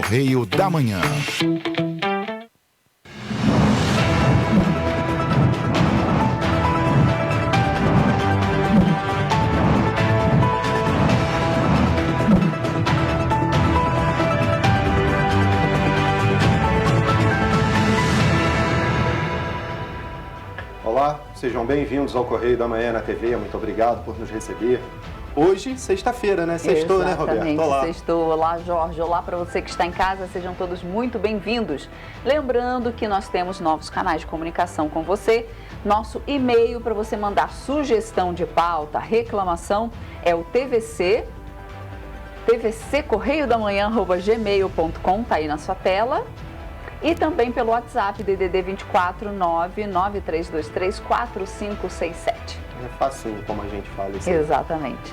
Correio da Manhã. Olá, sejam bem-vindos ao Correio da Manhã na TV, muito obrigado por nos receber. Hoje, sexta-feira, né? Sextou, né, Roberto? Olá. Sextou. Olá, Jorge. Olá para você que está em casa. Sejam todos muito bem-vindos. Lembrando que nós temos novos canais de comunicação com você. Nosso e-mail para você mandar sugestão de pauta, reclamação, é o tvccorreiodamanhã@gmail.com, tá aí na sua tela. E também pelo WhatsApp, DDD 24 99323 4567. É facinho como a gente fala isso. Exatamente.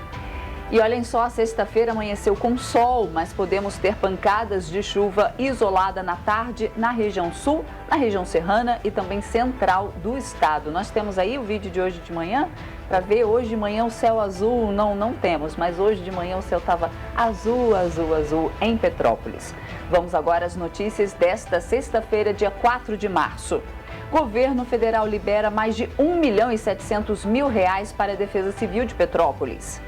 E olhem só, a sexta-feira amanheceu com sol, mas podemos ter pancadas de chuva isolada na tarde na região sul, na região serrana e também central do estado. Nós temos aí o vídeo de hoje de manhã para ver. Hoje de manhã o céu azul, não temos, mas hoje de manhã o céu estava azul, azul, azul em Petrópolis. Vamos agora às notícias desta sexta-feira, dia 4 de março. Governo federal libera mais de R$1.700.000 para a Defesa Civil de Petrópolis.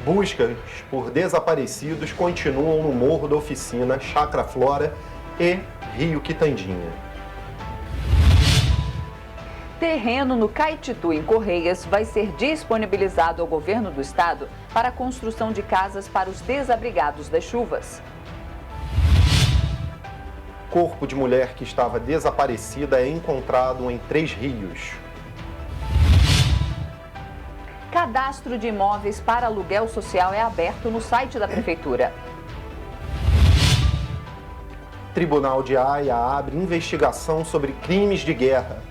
Buscas por desaparecidos continuam no Morro da Oficina, Chácara Flora e Rio Quitandinha. Terreno no Caetitu, em Correias, vai ser disponibilizado ao governo do estado para a construção de casas para os desabrigados das chuvas. Corpo de mulher que estava desaparecida é encontrado em Três Rios. Cadastro de imóveis para aluguel social é aberto no site da Prefeitura. Tribunal de Haia abre investigação sobre crimes de guerra.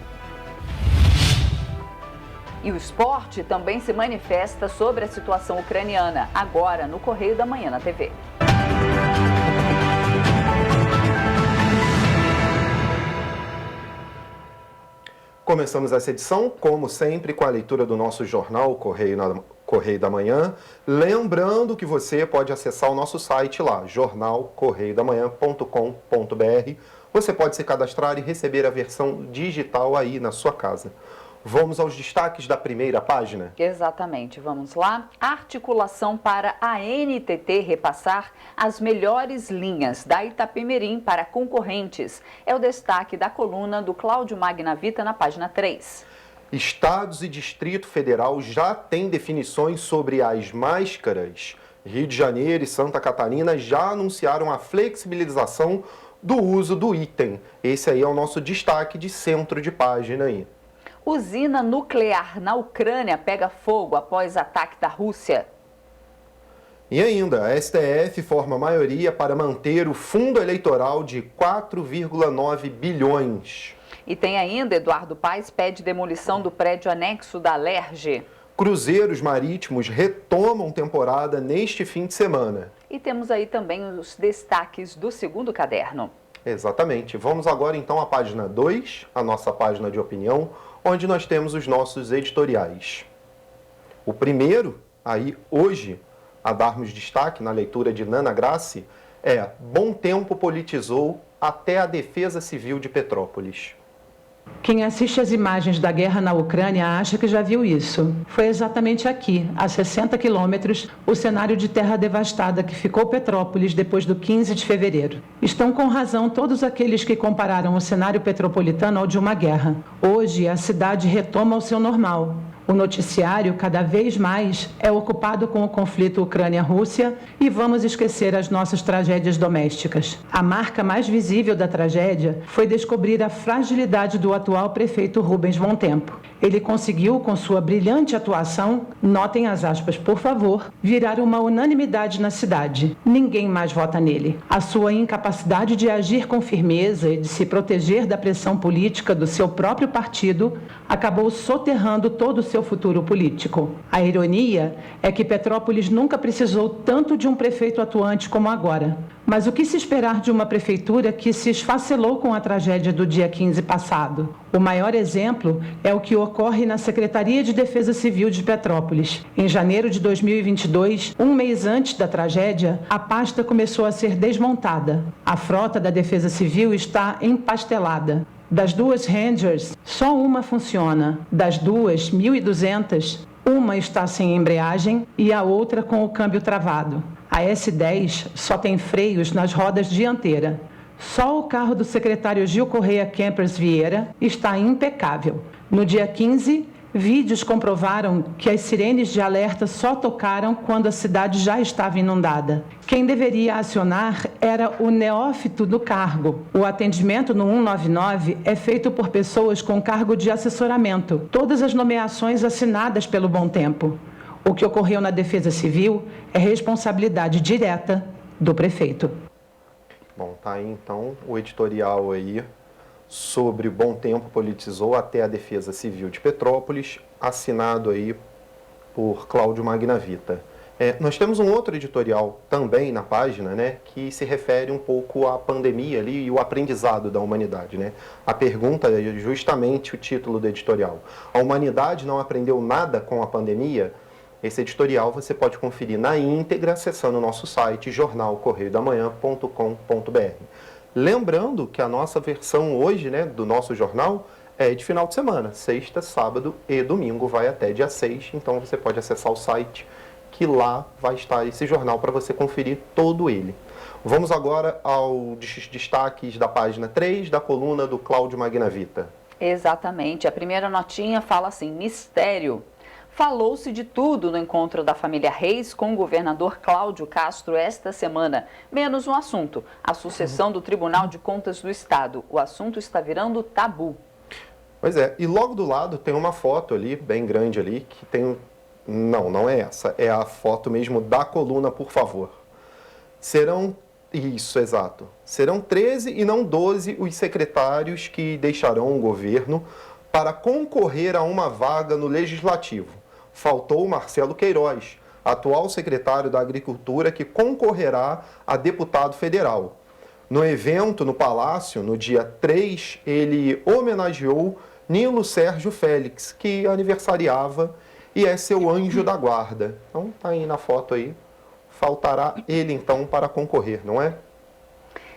E o esporte também se manifesta sobre a situação ucraniana, agora no Correio da Manhã na TV. Começamos essa edição, como sempre, com a leitura do nosso jornal Correio da Manhã. Lembrando que você pode acessar o nosso site lá, jornalcorreiodamanhã.com.br. Você pode se cadastrar e receber a versão digital aí na sua casa. Vamos aos destaques da primeira página? Exatamente, vamos lá. Articulação para a ANTT repassar as melhores linhas da Itapemirim para concorrentes. É o destaque da coluna do Cláudio Magnavita na página 3. Estados e Distrito Federal já têm definições sobre as máscaras. Rio de Janeiro e Santa Catarina já anunciaram a flexibilização do uso do item. Esse aí é o nosso destaque de centro de página aí. Usina nuclear na Ucrânia pega fogo após ataque da Rússia. E ainda, a STF forma maioria para manter o fundo eleitoral de 4,9 bilhões. E tem ainda, Eduardo Paes pede demolição do prédio anexo da Alerj. Cruzeiros marítimos retomam temporada neste fim de semana. E temos aí também os destaques do segundo caderno. Exatamente. Vamos agora então à página 2, a nossa página de opinião, onde nós temos os nossos editoriais. O primeiro, aí hoje, a darmos destaque na leitura de Nana Grassi, é Bom Tempo politizou até a Defesa Civil de Petrópolis. Quem assiste às imagens da guerra na Ucrânia acha que já viu isso. Foi exatamente aqui, a 60 quilômetros, o cenário de terra devastada que ficou Petrópolis depois do 15 de fevereiro. Estão com razão todos aqueles que compararam o cenário petropolitano ao de uma guerra. Hoje, a cidade retoma o seu normal. O noticiário, cada vez mais, é ocupado com o conflito Ucrânia-Rússia e vamos esquecer as nossas tragédias domésticas. A marca mais visível da tragédia foi descobrir a fragilidade do atual prefeito Rubens Bom Tempo. Ele conseguiu, com sua brilhante atuação, notem as aspas, por favor, virar uma unanimidade na cidade. Ninguém mais vota nele. A sua incapacidade de agir com firmeza e de se proteger da pressão política do seu próprio partido acabou soterrando todo o seu futuro político. A ironia é que Petrópolis nunca precisou tanto de um prefeito atuante como agora. Mas o que se esperar de uma prefeitura que se esfacelou com a tragédia do dia 15 passado? O maior exemplo é o que ocorre na Secretaria de Defesa Civil de Petrópolis. Em janeiro de 2022, um mês antes da tragédia, a pasta começou a ser desmontada. A frota da Defesa Civil está empastelada. Das 2 Rangers, só uma funciona. Das 2, 1.200, uma está sem embreagem e a outra com o câmbio travado. A S10 só tem freios nas rodas dianteiras. Só o carro do secretário Gil Correia Kempers Vieira está impecável. No dia 15, vídeos comprovaram que as sirenes de alerta só tocaram quando a cidade já estava inundada. Quem deveria acionar era o neófito do cargo. O atendimento no 199 é feito por pessoas com cargo de assessoramento. Todas as nomeações assinadas pelo Bom Tempo. O que ocorreu na Defesa Civil é responsabilidade direta do prefeito. Bom, tá aí então o editorial aí sobre o Bom Tempo politizou até a Defesa Civil de Petrópolis, assinado aí por Cláudio Magnavita. Nós temos um outro editorial também na página, né, que se refere um pouco à pandemia ali e o aprendizado da humanidade, né? A pergunta é justamente o título do editorial. A humanidade não aprendeu nada com a pandemia? Esse editorial você pode conferir na íntegra acessando o nosso site jornalcorreiodamanhã.com.br. Lembrando que a nossa versão hoje, né, do nosso jornal é de final de semana, sexta, sábado e domingo, vai até dia 6, então você pode acessar o site que lá vai estar esse jornal para você conferir todo ele. Vamos agora aos destaques da página 3 da coluna do Cláudio Magnavita. Exatamente, a primeira notinha fala assim, mistério. Falou-se de tudo no encontro da família Reis com o governador Cláudio Castro esta semana, menos um assunto, a sucessão do Tribunal de Contas do Estado. O assunto está virando tabu. Pois é, e logo do lado tem uma foto ali, bem grande ali, que tem... Não é essa, é a foto mesmo da coluna, por favor. Isso, exato. Serão 13 e não 12 os secretários que deixarão o governo para concorrer a uma vaga no Legislativo. Faltou Marcelo Queiroz, atual secretário da Agricultura, que concorrerá a deputado federal. No evento no Palácio, no dia 3, ele homenageou Nilo Sérgio Félix, que aniversariava e é seu anjo da guarda. Então, tá aí na foto aí. Faltará ele, então, para concorrer, não é?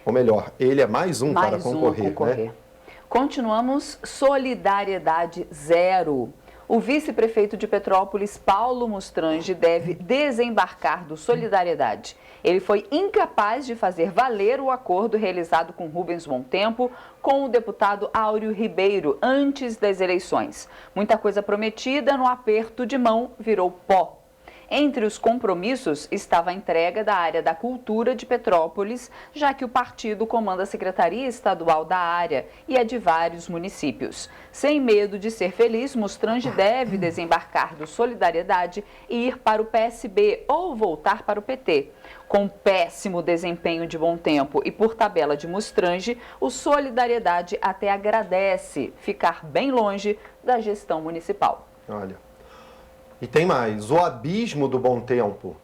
Ou melhor, ele é mais um para concorrer, né? Continuamos, solidariedade zero. O vice-prefeito de Petrópolis, Paulo Mostrange, deve desembarcar do Solidariedade. Ele foi incapaz de fazer valer o acordo realizado com Rubens Bom Tempo com o deputado Áureo Ribeiro antes das eleições. Muita coisa prometida no aperto de mão virou pó. Entre os compromissos estava a entrega da área da cultura de Petrópolis, já que o partido comanda a Secretaria Estadual da área e é de vários municípios. Sem medo de ser feliz, Mostrange deve desembarcar do Solidariedade e ir para o PSB ou voltar para o PT. Com péssimo desempenho de Bom Tempo e por tabela de Mostrange, o Solidariedade até agradece ficar bem longe da gestão municipal. Olha. E tem mais, o abismo do Bom Tempo.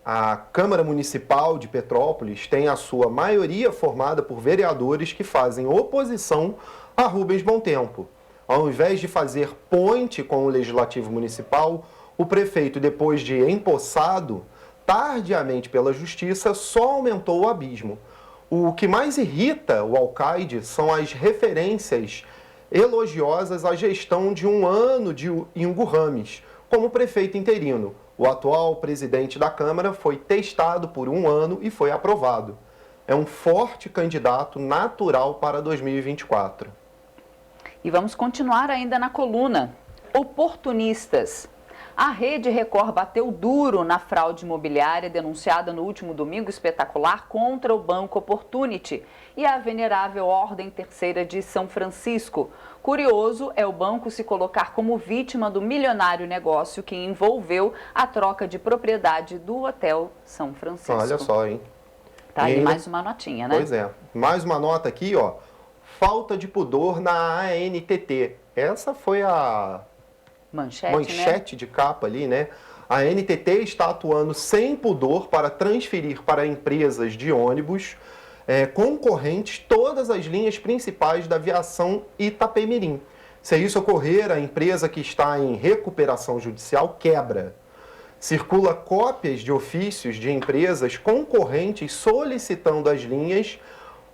A Câmara Municipal de Petrópolis tem a sua maioria formada por vereadores que fazem oposição a Rubens Bom Tempo. Ao invés de fazer ponte com o Legislativo Municipal, o prefeito, depois de empossado, tardiamente pela Justiça, só aumentou o abismo. O que mais irrita o alcaide são as referências elogiosas à gestão de um ano de Ingo Rames, como prefeito interino. O atual presidente da Câmara foi testado por um ano e foi aprovado. É um forte candidato natural para 2024. E vamos continuar ainda na coluna. Oportunistas. A Rede Record bateu duro na fraude imobiliária denunciada no último domingo espetacular contra o Banco Opportunity e a Venerável Ordem Terceira de São Francisco. Curioso é o banco se colocar como vítima do milionário negócio que envolveu a troca de propriedade do Hotel São Francisco. Olha só, hein? Tá aí mais uma notinha, né? Pois é. Mais uma nota aqui, ó. Falta de pudor na ANTT. Essa foi a manchete, né? De capa ali, né? A NTT está atuando sem pudor para transferir para empresas de ônibus concorrentes todas as linhas principais da aviação Itapemirim. Se isso ocorrer, a empresa que está em recuperação judicial quebra. Circula cópias de ofícios de empresas concorrentes solicitando as linhas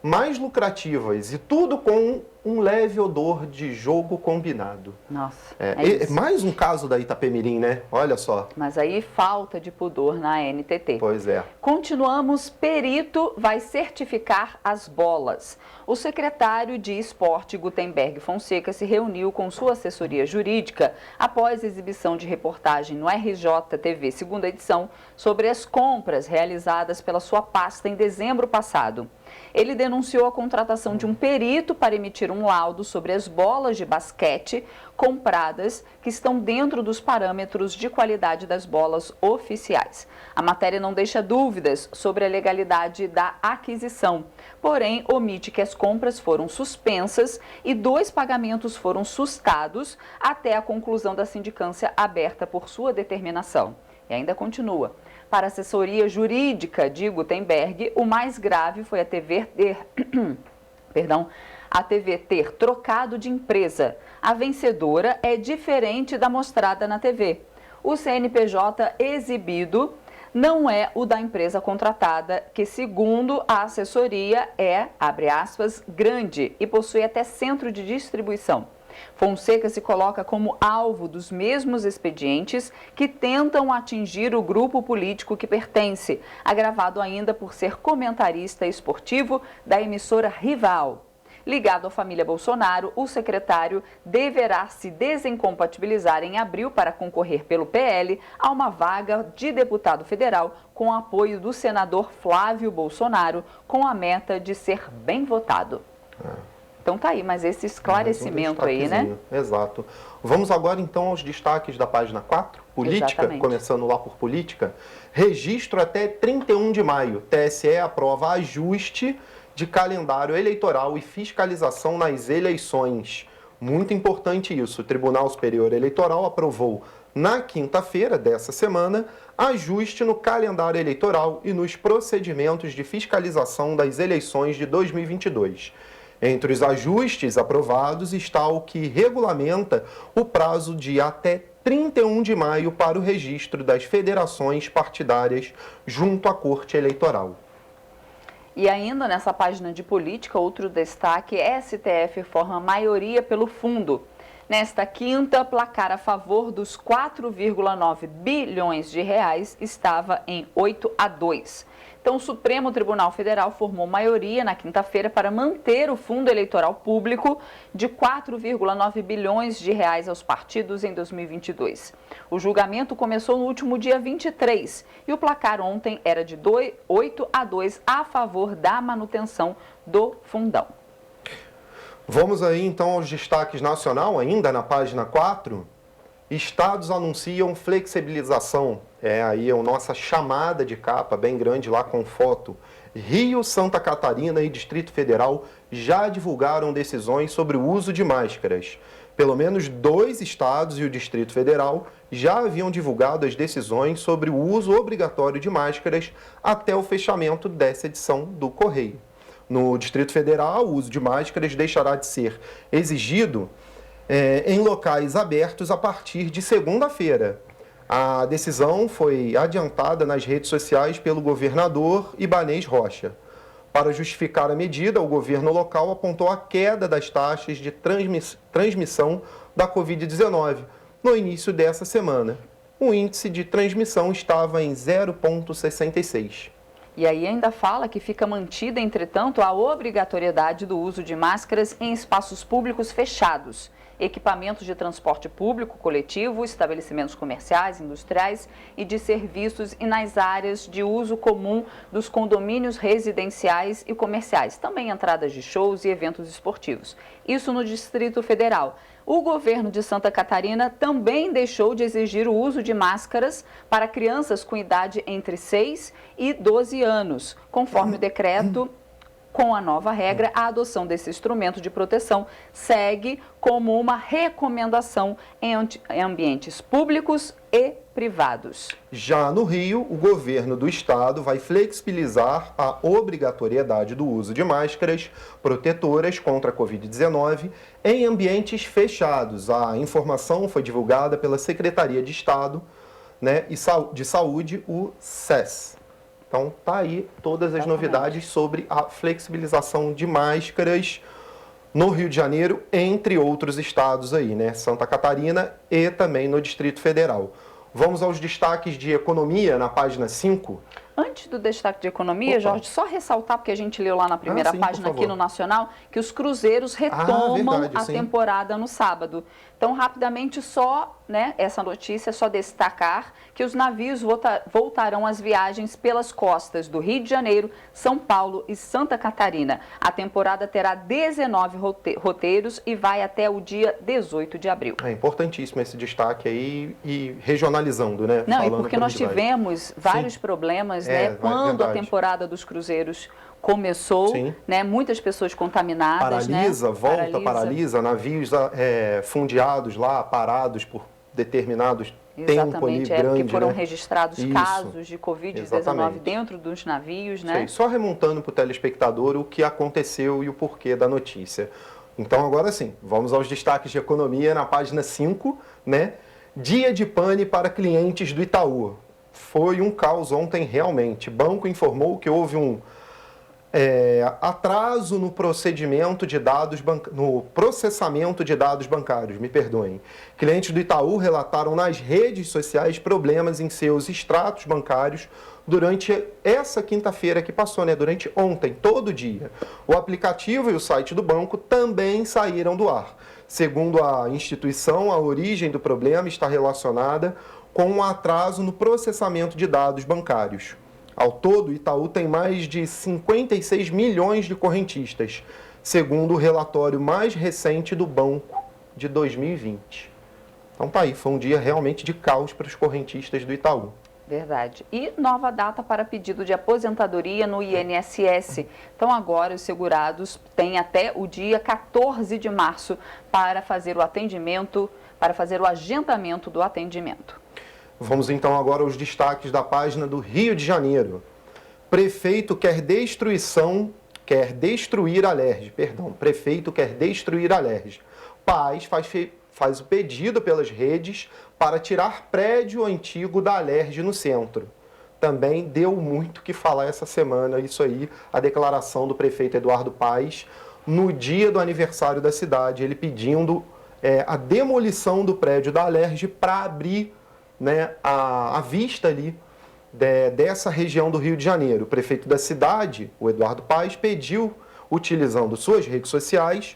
mais lucrativas e tudo com um leve odor de jogo combinado. Nossa, mais um caso da Itapemirim, né? Olha só. Mas aí falta de pudor na NTT. Pois é. Continuamos, perito vai certificar as bolas. O secretário de Esporte, Gutenberg Fonseca, se reuniu com sua assessoria jurídica após exibição de reportagem no RJ-TV, segunda edição, sobre as compras realizadas pela sua pasta em dezembro passado. Ele denunciou a contratação de um perito para emitir um laudo sobre as bolas de basquete compradas que estão dentro dos parâmetros de qualidade das bolas oficiais. A matéria não deixa dúvidas sobre a legalidade da aquisição, porém omite que as compras foram suspensas e 2 pagamentos foram sustados até a conclusão da sindicância aberta por sua determinação. E ainda continua. Para a assessoria jurídica de Gutenberg, o mais grave foi a TV ter trocado de empresa. A vencedora é diferente da mostrada na TV. O CNPJ exibido não é o da empresa contratada, que, segundo a assessoria, é, abre aspas, grande e possui até centro de distribuição. Fonseca se coloca como alvo dos mesmos expedientes que tentam atingir o grupo político que pertence, agravado ainda por ser comentarista esportivo da emissora rival. Ligado à família Bolsonaro, o secretário deverá se desincompatibilizar em abril para concorrer pelo PL a uma vaga de deputado federal com apoio do senador Flávio Bolsonaro, com a meta de ser bem votado. Então tá aí, mas esse esclarecimento aí, né? Exato. Vamos agora então aos destaques da página 4, política, Exatamente. Começando lá por política. Registro até 31 de maio. TSE aprova ajuste de calendário eleitoral e fiscalização nas eleições. Muito importante isso. O Tribunal Superior Eleitoral aprovou na quinta-feira dessa semana ajuste no calendário eleitoral e nos procedimentos de fiscalização das eleições de 2022. Entre os ajustes aprovados está o que regulamenta o prazo de até 31 de maio para o registro das federações partidárias junto à Corte Eleitoral. E ainda nessa página de política, outro destaque, STF forma maioria pelo fundo. Nesta quinta, placar a favor dos 4,9 bilhões de reais estava em 8-2. Então, o Supremo Tribunal Federal formou maioria na quinta-feira para manter o fundo eleitoral público de 4,9 bilhões de reais aos partidos em 2022. O julgamento começou no último dia 23 e o placar ontem era de 8-2 a favor da manutenção do fundão. Vamos aí então aos destaques nacional, ainda na página 4. Estados anunciam flexibilização. Aí a nossa chamada de capa, bem grande lá com foto. Rio, Santa Catarina e Distrito Federal já divulgaram decisões sobre o uso de máscaras. Pelo menos 2 estados e o Distrito Federal já haviam divulgado as decisões sobre o uso obrigatório de máscaras até o fechamento dessa edição do Correio. No Distrito Federal, o uso de máscaras deixará de ser exigido em locais abertos a partir de segunda-feira. A decisão foi adiantada nas redes sociais pelo governador Ibanez Rocha. Para justificar a medida, o governo local apontou a queda das taxas de transmissão da Covid-19 no início dessa semana. O índice de transmissão estava em 0,66. E aí ainda fala que fica mantida, entretanto, a obrigatoriedade do uso de máscaras em espaços públicos fechados, equipamentos de transporte público, coletivo, estabelecimentos comerciais, industriais e de serviços e nas áreas de uso comum dos condomínios residenciais e comerciais, também entradas de shows e eventos esportivos. Isso no Distrito Federal. O governo de Santa Catarina também deixou de exigir o uso de máscaras para crianças com idade entre 6 e 12 anos, conforme o decreto Com a nova regra, a adoção desse instrumento de proteção segue como uma recomendação em ambientes públicos e privados. Já no Rio, o governo do estado vai flexibilizar a obrigatoriedade do uso de máscaras protetoras contra a Covid-19 em ambientes fechados. A informação foi divulgada pela Secretaria de Estado, né, de Saúde, o SES. Então, tá aí todas as novidades sobre a flexibilização de máscaras no Rio de Janeiro, entre outros estados aí, né? Santa Catarina e também no Distrito Federal. Vamos aos destaques de economia na página 5. Antes do destaque de economia, Jorge, só ressaltar, porque a gente leu lá na primeira página aqui no Nacional, que os cruzeiros retomam a temporada no sábado. Então, rapidamente, só, né, essa notícia, só destacar que os navios voltarão às viagens pelas costas do Rio de Janeiro, São Paulo e Santa Catarina. A temporada terá 19 roteiros e vai até o dia 18 de abril. É importantíssimo esse destaque aí e regionalizando, né? Não, e porque nós tivemos vários problemas, né? Quando a temporada dos cruzeiros começou, né? Muitas pessoas contaminadas, paralisa, né? paralisa, navios fundeados lá, parados por determinados tempo ali grande, porque foram né? registrados casos de Covid-19 dentro dos navios, né? Aí, só remontando para o telespectador o que aconteceu e o porquê da notícia. Então, agora sim, vamos aos destaques de economia na página 5, né? Dia de pane para clientes do Itaú. Foi um caos ontem realmente. O banco informou que houve um atraso no processamento de dados bancários, me perdoem. Clientes do Itaú relataram nas redes sociais problemas em seus extratos bancários durante essa quinta-feira que passou, né? Durante ontem, todo dia. O aplicativo e o site do banco também saíram do ar. Segundo a instituição, a origem do problema está relacionada com um atraso no processamento de dados bancários. Ao todo, o Itaú tem mais de 56 milhões de correntistas, segundo o relatório mais recente do banco de 2020. Então tá aí, foi um dia realmente de caos para os correntistas do Itaú. Verdade. E nova data para pedido de aposentadoria no INSS. Então agora os segurados têm até o dia 14 de março para fazer o atendimento, para fazer o agendamento do atendimento. Vamos então agora aos destaques da página do Rio de Janeiro. Prefeito quer destruir a Alerj. Prefeito quer destruir a Alerj. Paz faz o pedido pelas redes para tirar prédio antigo da Alerj no centro. Também deu muito o que falar essa semana, isso aí, a declaração do prefeito Eduardo Paes, no dia do aniversário da cidade, ele pedindo a demolição do prédio da Alerj para abrir, né, a vista ali dessa região do Rio de Janeiro. O prefeito da cidade, o Eduardo Paes, pediu, utilizando suas redes sociais,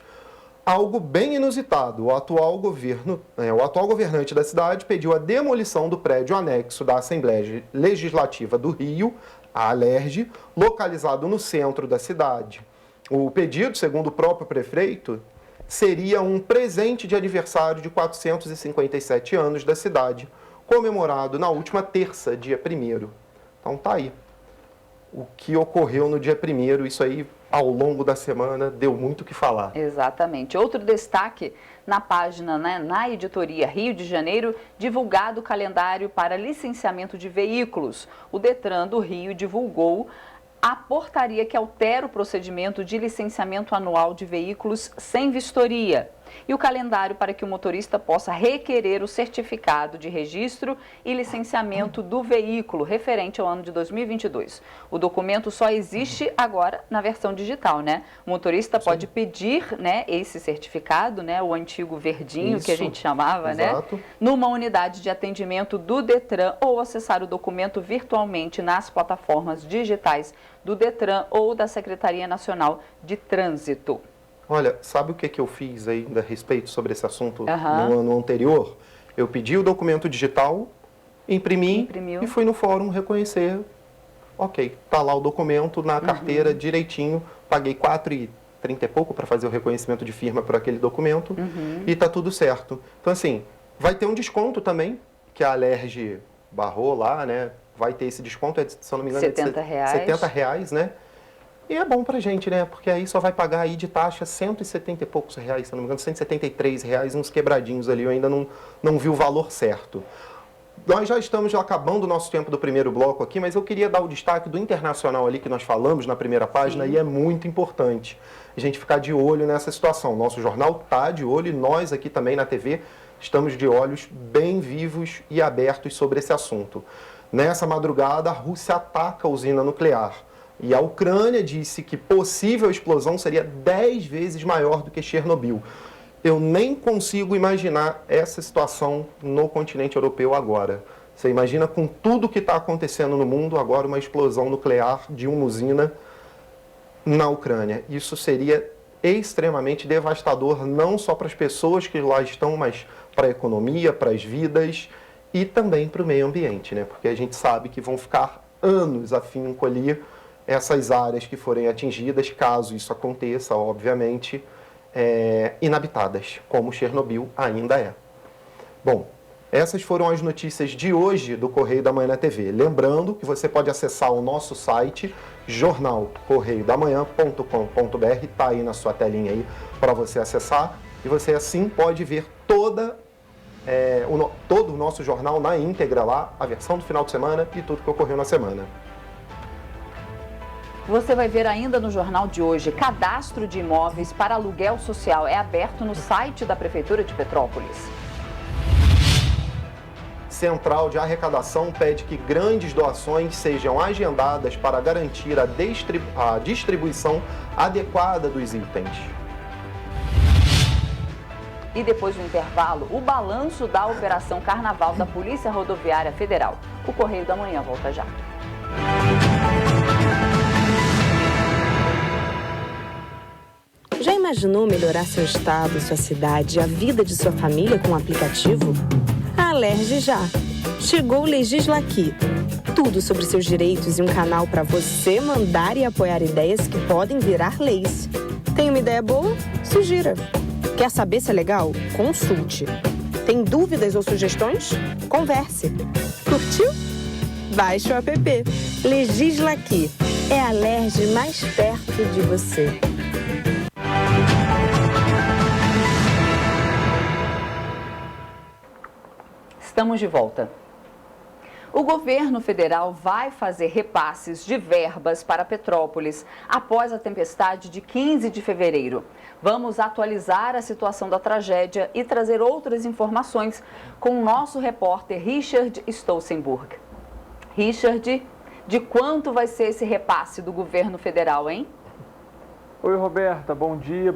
algo bem inusitado. O atual governante da cidade pediu a demolição do prédio anexo da Assembleia Legislativa do Rio, a Alerj, localizado no centro da cidade. O pedido, segundo o próprio prefeito, seria um presente de aniversário de 457 anos da cidade, comemorado na última terça, dia 1º. Então tá aí. O que ocorreu no dia 1º, isso aí ao longo da semana deu muito o que falar. Exatamente. Outro destaque na página, né, na editoria Rio de Janeiro, divulgado o calendário para licenciamento de veículos. O Detran do Rio divulgou a portaria que altera o procedimento de licenciamento anual de veículos sem vistoria e o calendário para que o motorista possa requerer o certificado de registro e licenciamento do veículo referente ao ano de 2022. O documento só existe agora na versão digital, né? O motorista pode pedir, né, esse certificado, né, o antigo verdinho que a gente chamava, exato, né, numa unidade de atendimento do Detran ou acessar o documento virtualmente nas plataformas digitais do Detran ou da Secretaria Nacional de Trânsito. Olha, sabe o que eu fiz ainda a respeito sobre esse assunto no ano anterior? Eu pedi o documento digital, imprimi e fui no fórum reconhecer. Ok, tá lá o documento na carteira direitinho, paguei R$4,30 e pouco para fazer o reconhecimento de firma por aquele documento e tá tudo certo. Então assim, vai ter um desconto também, que a Alerj barrou lá, né? Vai ter esse desconto, se eu não me engano, R$70. R$70, né? E é bom pra gente, né? Porque aí só vai pagar aí de taxa 170 e poucos reais, se não me engano, 173 reais, uns quebradinhos ali, eu ainda não vi o valor certo. Nós já estamos acabando o nosso tempo do primeiro bloco aqui, mas eu queria dar o destaque do internacional ali que nós falamos na primeira página. Sim. E é muito importante a gente ficar de olho nessa situação. Nosso jornal está de olho e nós aqui também na TV estamos de olhos bem vivos e abertos sobre esse assunto. Nessa madrugada, a Rússia ataca a usina nuclear e a Ucrânia disse que possível explosão seria 10 vezes maior do que Chernobyl. Eu nem consigo imaginar essa situação no continente europeu agora. Você imagina com tudo que está acontecendo no mundo, agora uma explosão nuclear de uma usina na Ucrânia. Isso seria extremamente devastador, não só para as pessoas que lá estão, mas para a economia, para as vidas e também para o meio ambiente, né? Porque a gente sabe que vão ficar anos a fim de colher essas áreas que forem atingidas, caso isso aconteça, obviamente, inabitadas, como Chernobyl ainda é. Bom, essas foram as notícias de hoje do Correio da Manhã na TV. Lembrando que você pode acessar o nosso site, jornalcorreiodamanhã.com.br, está aí na sua telinha aí para você acessar, e você assim pode ver todo o nosso jornal na íntegra lá, a versão do final de semana e tudo que ocorreu na semana. Você vai ver ainda no jornal de hoje, cadastro de imóveis para aluguel social é aberto no site da Prefeitura de Petrópolis. Central de Arrecadação pede que grandes doações sejam agendadas para garantir a distribuição adequada dos itens. E depois do intervalo, o balanço da Operação Carnaval da Polícia Rodoviária Federal. O Correio da Manhã volta já. Já imaginou melhorar seu estado, sua cidade e a vida de sua família com um aplicativo? Alerge já! Chegou o Legisla Aqui. Tudo sobre seus direitos e um canal para você mandar e apoiar ideias que podem virar leis. Tem uma ideia boa? Sugira! Quer saber se é legal? Consulte. Tem dúvidas ou sugestões? Converse. Curtiu? Baixe o app. Legisla Aqui. É a Alerj mais perto de você. Estamos de volta. O governo federal vai fazer repasses de verbas para Petrópolis após a tempestade de 15 de fevereiro. Vamos atualizar a situação da tragédia e trazer outras informações com o nosso repórter Richard Stolzenburg. Richard, de quanto vai ser esse repasse do governo federal, hein? Oi, Roberta, bom dia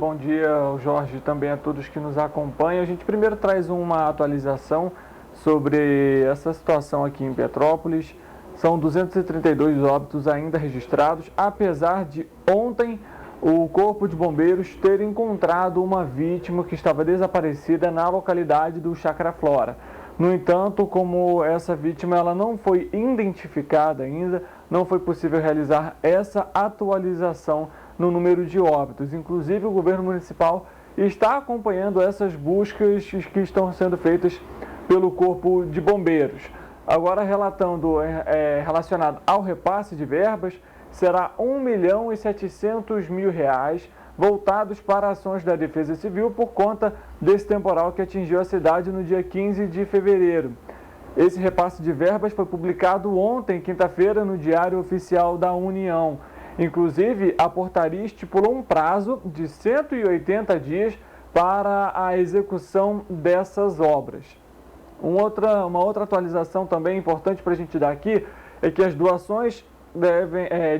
ao Jorge e também a todos que nos acompanham. A gente primeiro traz uma atualização sobre essa situação aqui em Petrópolis. São 232 óbitos ainda registrados, apesar de ontem o Corpo de Bombeiros ter encontrado uma vítima que estava desaparecida na localidade do Chácara Flora. No entanto, como essa vítima ela não foi identificada ainda, não foi possível realizar essa atualização no número de óbitos. Inclusive, o governo municipal está acompanhando essas buscas que estão sendo feitas pelo Corpo de Bombeiros. Agora, relacionado ao repasse de verbas, será R$ 1.700.000 voltados para ações da Defesa Civil por conta desse temporal que atingiu a cidade no dia 15 de fevereiro. Esse repasse de verbas foi publicado ontem, quinta-feira, no Diário Oficial da União. Inclusive, a portaria estipulou um prazo de 180 dias para a execução dessas obras. Uma outra atualização também importante para a gente dar aqui é que as doações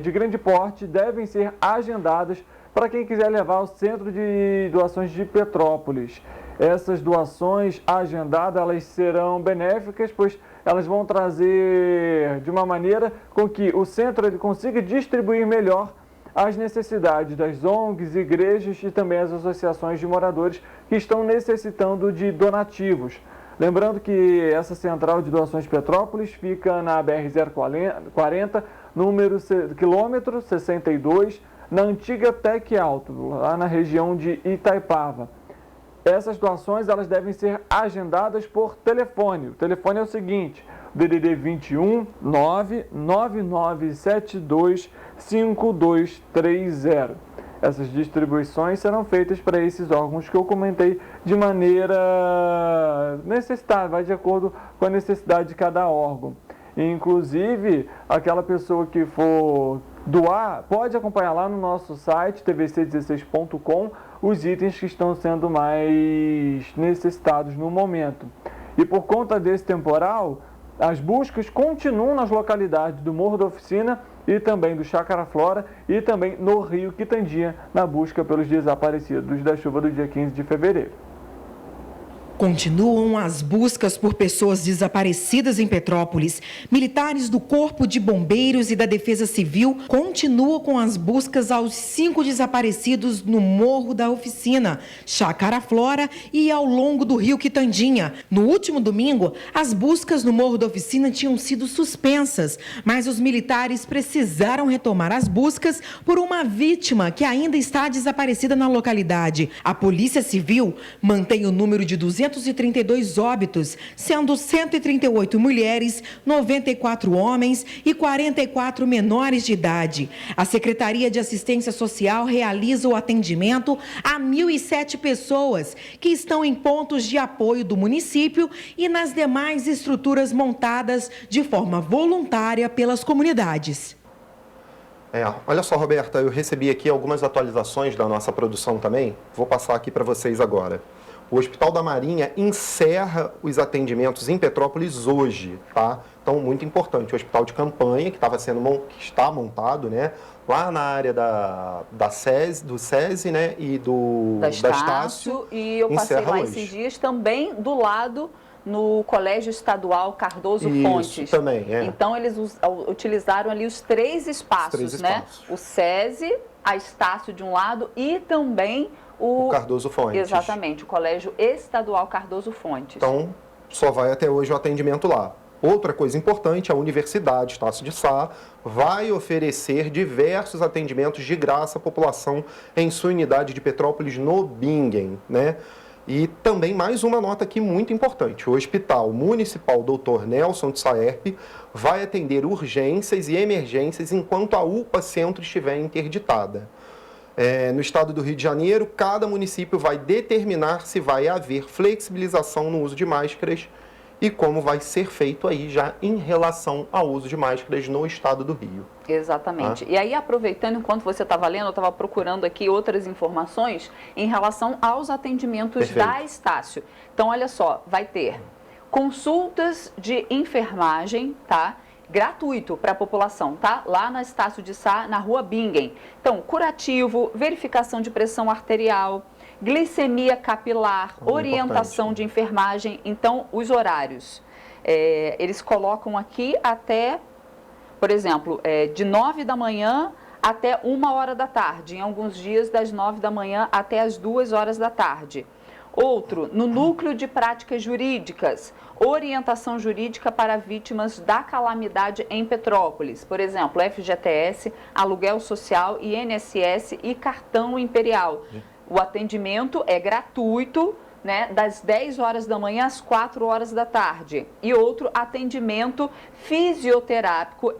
de grande porte devem ser agendadas para quem quiser levar ao Centro de Doações de Petrópolis. Essas doações agendadas elas serão benéficas, pois elas vão trazer de uma maneira com que o centro ele consiga distribuir melhor as necessidades das ONGs, igrejas e também as associações de moradores que estão necessitando de donativos. Lembrando que essa central de doações de Petrópolis fica na BR-040, quilômetro 62, na antiga Tec Alto, lá na região de Itaipava. Essas doações elas devem ser agendadas por telefone. O telefone é o seguinte: DDD 21 99972 5230. Essas distribuições serão feitas para esses órgãos que eu comentei de maneira necessitada, vai de acordo com a necessidade de cada órgão. Inclusive, aquela pessoa que for doar pode acompanhar lá no nosso site tvc16.com os itens que estão sendo mais necessitados no momento. E por conta desse temporal, as buscas continuam nas localidades do Morro da Oficina e também do Chácara Flora e também no Rio Quitandinha, na busca pelos desaparecidos da chuva do dia 15 de fevereiro. Continuam as buscas por pessoas desaparecidas em Petrópolis. Militares do Corpo de Bombeiros e da Defesa Civil continuam com as buscas aos 5 desaparecidos no Morro da Oficina, Chácara Flora e ao longo do Rio Quitandinha. No último domingo, as buscas no Morro da Oficina tinham sido suspensas, mas os militares precisaram retomar as buscas por uma vítima que ainda está desaparecida na localidade. A Polícia Civil mantém o número de 232 óbitos, sendo 138 mulheres, 94 homens e 44 menores de idade. A Secretaria de Assistência Social realiza o atendimento a 1.007 pessoas que estão em pontos de apoio do município e nas demais estruturas montadas de forma voluntária pelas comunidades. Olha só, Roberta, eu recebi aqui algumas atualizações da nossa produção também. Vou passar aqui para vocês agora. O Hospital da Marinha encerra os atendimentos em Petrópolis hoje, tá? Então, muito importante, o hospital de campanha, que está montado, né? Lá na área do SESI, né? E da Estácio. E eu passei lá esses dias também do lado no Colégio Estadual Cardoso Fontes. Isso também, Então, eles utilizaram ali os três espaços, né? O SESI, a Estácio de um lado e também o Cardoso Fontes. Exatamente, o Colégio Estadual Cardoso Fontes. Então, só vai até hoje o atendimento lá. Outra coisa importante, a Universidade Estácio de Sá vai oferecer diversos atendimentos de graça à população em sua unidade de Petrópolis no Bingen, né? E também mais uma nota aqui muito importante, o Hospital Municipal Dr. Nelson de Saerpe vai atender urgências e emergências enquanto a UPA Centro estiver interditada. No estado do Rio de Janeiro, cada município vai determinar se vai haver flexibilização no uso de máscaras e como vai ser feito aí já em relação ao uso de máscaras no estado do Rio. Exatamente. E aí, aproveitando, enquanto você estava lendo, eu estava procurando aqui outras informações em relação aos atendimentos da Estácio. Então, olha só, vai ter consultas de enfermagem, tá? Gratuito para a população, tá? Lá na Estácio de Sá, na Rua Bingen. Então, curativo, verificação de pressão arterial, glicemia capilar, orientação de enfermagem. Então, os horários. Eles colocam aqui até, por exemplo, de 9 da manhã até 1 hora da tarde. Em alguns dias, das 9 da manhã até as 2 horas da tarde. Outro, no Núcleo de Práticas Jurídicas, orientação jurídica para vítimas da calamidade em Petrópolis. Por exemplo, FGTS, aluguel social, INSS e cartão imperial. O atendimento é gratuito, né, das 10 horas da manhã às 4 horas da tarde. E outro, atendimento fisioterapêutico,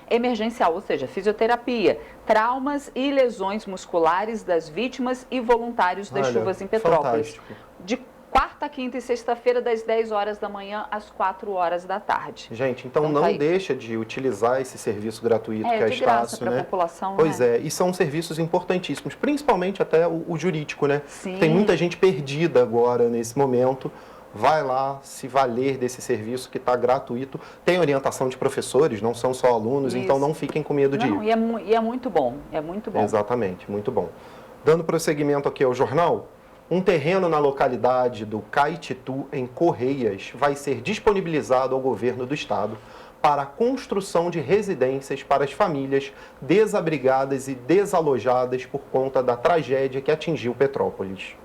emergencial, ou seja, fisioterapia, traumas e lesões musculares das vítimas e voluntários das chuvas em Petrópolis. Fantástico. De quarta, quinta e sexta-feira, das 10 horas da manhã às 4 horas da tarde. Gente, então não deixa de utilizar esse serviço gratuito que é a Estácio, né? População, pois e são serviços importantíssimos, principalmente até o jurídico, né? Sim. Tem muita gente perdida agora nesse momento. Vai lá se valer desse serviço que está gratuito. Tem orientação de professores, não são só alunos, então não fiquem com medo de ir. E é muito bom, é muito bom. Exatamente, muito bom. Dando prosseguimento aqui ao jornal, um terreno na localidade do Caititu, em Correias, vai ser disponibilizado ao governo do estado para a construção de residências para as famílias desabrigadas e desalojadas por conta da tragédia que atingiu Petrópolis.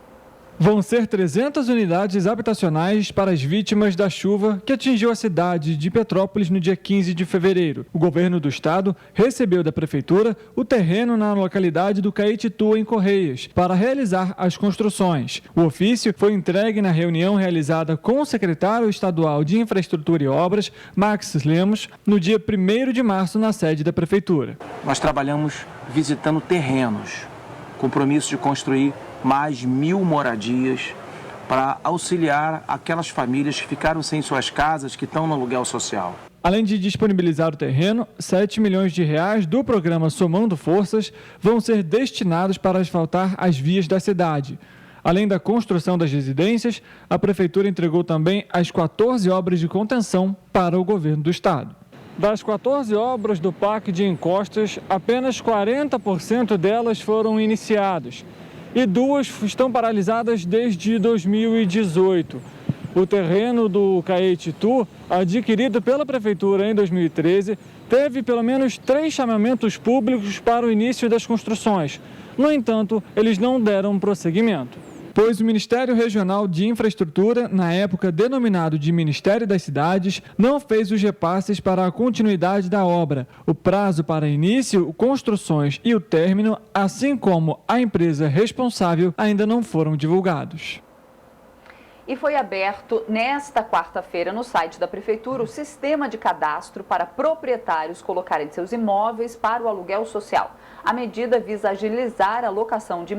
Vão ser 300 unidades habitacionais para as vítimas da chuva que atingiu a cidade de Petrópolis no dia 15 de fevereiro. O governo do estado recebeu da prefeitura o terreno na localidade do Caetitu, em Correias, para realizar as construções. O ofício foi entregue na reunião realizada com o secretário estadual de Infraestrutura e Obras, Max Lemos, no dia 1º de março, na sede da prefeitura. Nós trabalhamos visitando terrenos, compromisso de construir mais 1.000 moradias para auxiliar aquelas famílias que ficaram sem suas casas, que estão no aluguel social. Além de disponibilizar o terreno, 7 milhões de reais do programa Somando Forças vão ser destinados para asfaltar as vias da cidade. Além da construção das residências, a prefeitura entregou também as 14 obras de contenção para o governo do estado. Das 14 obras do Parque de Encostas, apenas 40% delas foram iniciadas e 2 estão paralisadas desde 2018. O terreno do Caetitu, adquirido pela prefeitura em 2013, teve pelo menos 3 chamamentos públicos para o início das construções. No entanto, eles não deram prosseguimento, pois o Ministério Regional de Infraestrutura, na época denominado de Ministério das Cidades, não fez os repasses para a continuidade da obra. O prazo para início, construções e o término, assim como a empresa responsável, ainda não foram divulgados. E foi aberto nesta quarta-feira no site da Prefeitura o sistema de cadastro para proprietários colocarem seus imóveis para o aluguel social. A medida visa agilizar a locação de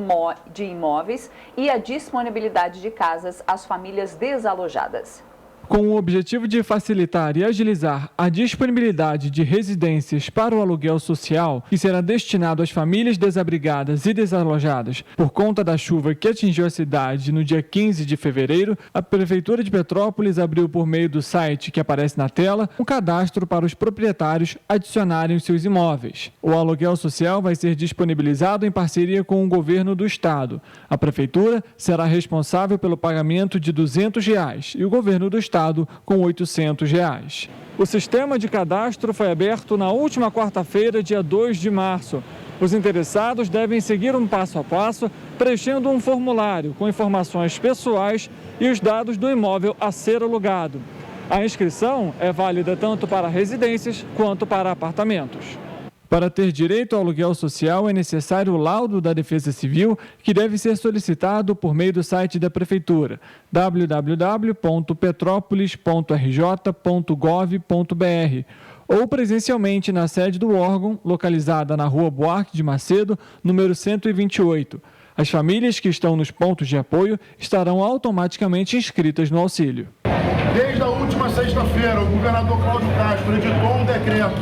imóveis e a disponibilidade de casas às famílias desalojadas. Com o objetivo de facilitar e agilizar a disponibilidade de residências para o aluguel social, que será destinado às famílias desabrigadas e desalojadas por conta da chuva que atingiu a cidade no dia 15 de fevereiro, a Prefeitura de Petrópolis abriu, por meio do site que aparece na tela, um cadastro para os proprietários adicionarem os seus imóveis. O aluguel social vai ser disponibilizado em parceria com o governo do estado. A Prefeitura será responsável pelo pagamento de R$ 200 e o governo do estado com R$ 800. O sistema de cadastro foi aberto na última quarta-feira, dia 2 de março. Os interessados devem seguir um passo a passo, preenchendo um formulário com informações pessoais e os dados do imóvel a ser alugado. A inscrição é válida tanto para residências quanto para apartamentos. Para ter direito ao aluguel social é necessário o laudo da Defesa Civil, que deve ser solicitado por meio do site da Prefeitura, www.petropolis.rj.gov.br, ou presencialmente na sede do órgão, localizada na Rua Buarque de Macedo, número 128. As famílias que estão nos pontos de apoio estarão automaticamente inscritas no auxílio. Desde a última sexta-feira, o governador Cláudio Castro editou um decreto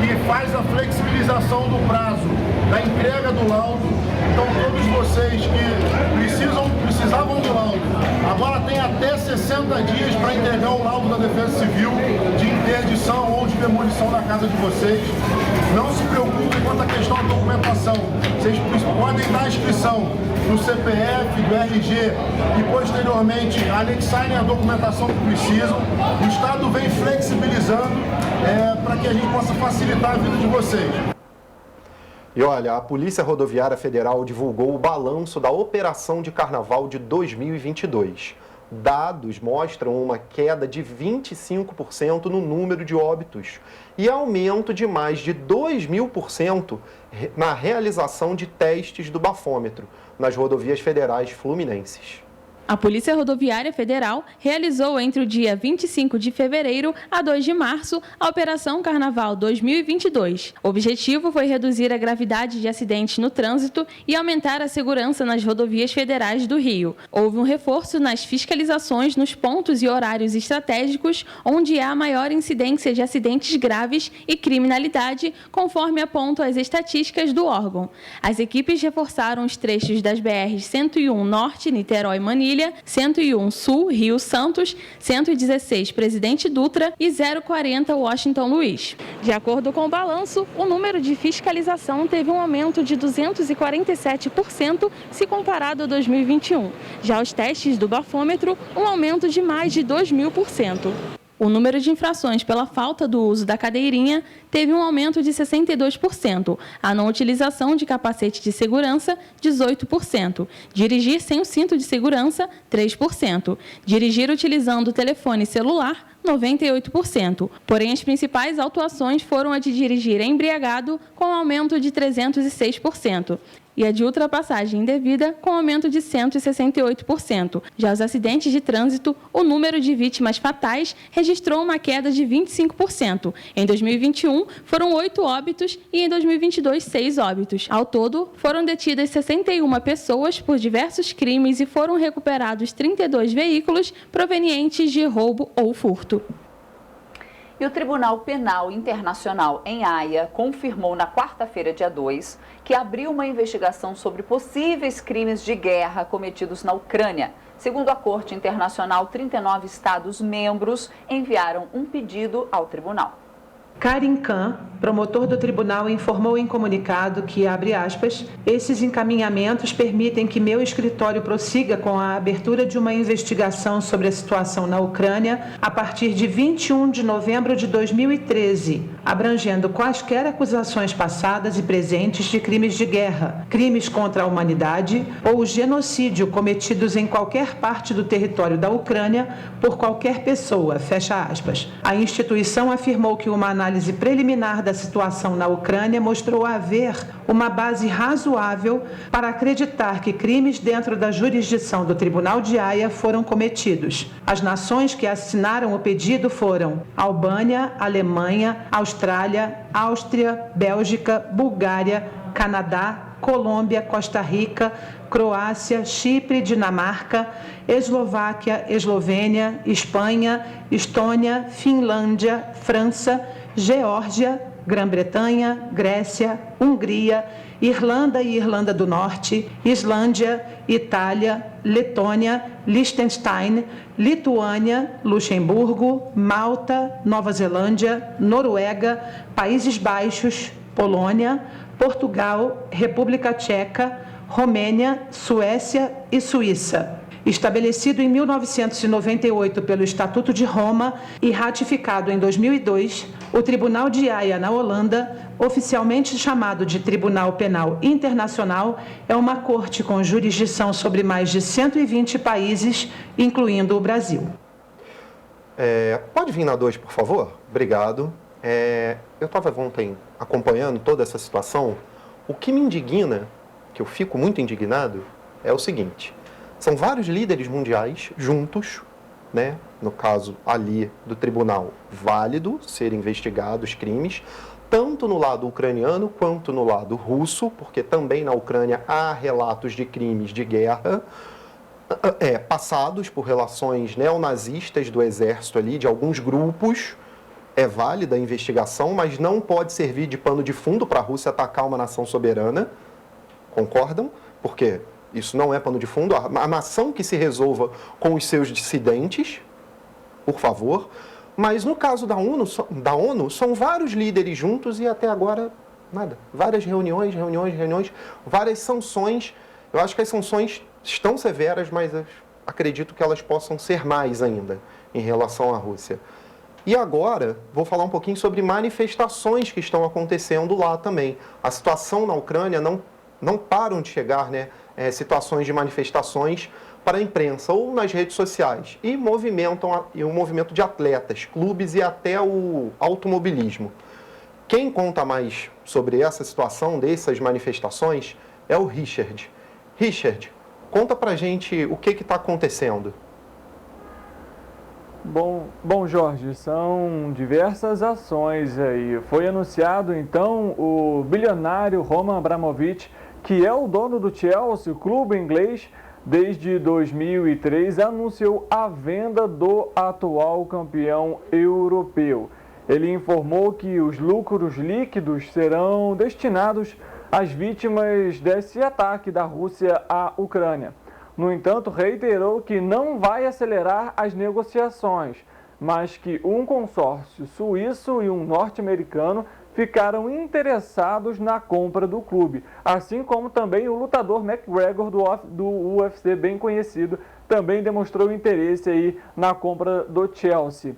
que faz a flexibilização do prazo da entrega do laudo. Então, todos vocês que precisavam do laudo, agora tem até 60 dias para entregar o laudo da Defesa Civil de interdição ou de demolição da casa de vocês. Não se preocupem quanto à questão da documentação. Vocês podem dar a inscrição no CPF, do RG e, posteriormente, anexarem a documentação que precisam. O Estado vem flexibilizando para que a gente possa facilitar a vida de vocês. E olha, a Polícia Rodoviária Federal divulgou o balanço da Operação de Carnaval de 2022. Dados mostram uma queda de 25% no número de óbitos e aumento de mais de 2.000% na realização de testes do bafômetro nas rodovias federais fluminenses. A Polícia Rodoviária Federal realizou entre o dia 25 de fevereiro a 2 de março a Operação Carnaval 2022. O objetivo foi reduzir a gravidade de acidentes no trânsito e aumentar a segurança nas rodovias federais do Rio. Houve um reforço nas fiscalizações nos pontos e horários estratégicos onde há maior incidência de acidentes graves e criminalidade, conforme apontam as estatísticas do órgão. As equipes reforçaram os trechos das BRs 101 Norte, Niterói, Manilha, 101 Sul, Rio Santos, 116 Presidente Dutra e 040 Washington Luiz. De acordo com o balanço, o número de fiscalização teve um aumento de 247% se comparado a 2021. Já os testes do bafômetro, um aumento de mais de 2.000%. O número de infrações pela falta do uso da cadeirinha teve um aumento de 62%, a não utilização de capacete de segurança, 18%, dirigir sem o cinto de segurança, 3%, dirigir utilizando o telefone celular, 98%. Porém, as principais autuações foram a de dirigir embriagado, com aumento de 306%. E a de ultrapassagem indevida, com aumento de 168%. Já os acidentes de trânsito, o número de vítimas fatais registrou uma queda de 25%. Em 2021, foram 8 óbitos e em 2022, 6 óbitos. Ao todo, foram detidas 61 pessoas por diversos crimes e foram recuperados 32 veículos provenientes de roubo ou furto. E o Tribunal Penal Internacional em Haia confirmou na quarta-feira, dia 2, que abriu uma investigação sobre possíveis crimes de guerra cometidos na Ucrânia. Segundo a Corte Internacional, 39 Estados-membros enviaram um pedido ao tribunal. Karim Khan, promotor do tribunal, informou em comunicado que, abre aspas, esses encaminhamentos permitem que meu escritório prossiga com a abertura de uma investigação sobre a situação na Ucrânia a partir de 21 de novembro de 2013, abrangendo quaisquer acusações passadas e presentes de crimes de guerra, crimes contra a humanidade ou genocídio cometidos em qualquer parte do território da Ucrânia por qualquer pessoa, fecha aspas. A instituição afirmou que uma análise preliminar da situação na Ucrânia mostrou haver uma base razoável para acreditar que crimes dentro da jurisdição do Tribunal de Haia foram cometidos. As nações que assinaram o pedido foram Albânia, Alemanha, Austrália, Áustria, Bélgica, Bulgária, Canadá, Colômbia, Costa Rica, Croácia, Chipre, Dinamarca, Eslováquia, Eslovênia, Espanha, Estônia, Finlândia, França, Geórgia, Grã-Bretanha, Grécia, Hungria, Irlanda e Irlanda do Norte, Islândia, Itália, Letônia, Liechtenstein, Lituânia, Luxemburgo, Malta, Nova Zelândia, Noruega, Países Baixos, Polônia, Portugal, República Tcheca, Romênia, Suécia e Suíça. Estabelecido em 1998 pelo Estatuto de Roma e ratificado em 2002, o Tribunal de Haia, na Holanda, oficialmente chamado de Tribunal Penal Internacional, é uma corte com jurisdição sobre mais de 120 países, incluindo o Brasil. Pode vir na 2, por favor? Obrigado. Eu estava ontem acompanhando toda essa situação. O que me indigna, que eu fico muito indignado, é o seguinte: são vários líderes mundiais juntos, né? No caso ali do tribunal, válido ser investigados crimes, tanto no lado ucraniano quanto no lado russo, porque também na Ucrânia há relatos de crimes de guerra passados por relações neonazistas do exército ali, de alguns grupos. É válida a investigação, mas não pode servir de pano de fundo para a Rússia atacar uma nação soberana. Concordam? Porque isso não é pano de fundo. A nação que se resolva com os seus dissidentes, por favor. Mas no caso da ONU, são vários líderes juntos e até agora nada. Várias reuniões, várias sanções. Eu acho que as sanções estão severas, mas eu acredito que elas possam ser mais ainda em relação à Rússia. E agora, vou falar um pouquinho sobre manifestações que estão acontecendo lá também. A situação na Ucrânia não param de chegar, né, situações de manifestações para a imprensa ou nas redes sociais. E o movimento de atletas, clubes e até o automobilismo. Quem conta mais sobre essa situação, dessas manifestações, é o Richard. Richard, conta pra gente o que está acontecendo. Bom, Jorge, são diversas ações aí. Foi anunciado, então, o bilionário Roman Abramovich, que é o dono do Chelsea, o clube inglês, desde 2003, anunciou a venda do atual campeão europeu. Ele informou que os lucros líquidos serão destinados às vítimas desse ataque da Rússia à Ucrânia. No entanto, reiterou que não vai acelerar as negociações, mas que um consórcio suíço e um norte-americano ficaram interessados na compra do clube, assim como também o lutador McGregor do UFC, bem conhecido, também demonstrou interesse aí na compra do Chelsea.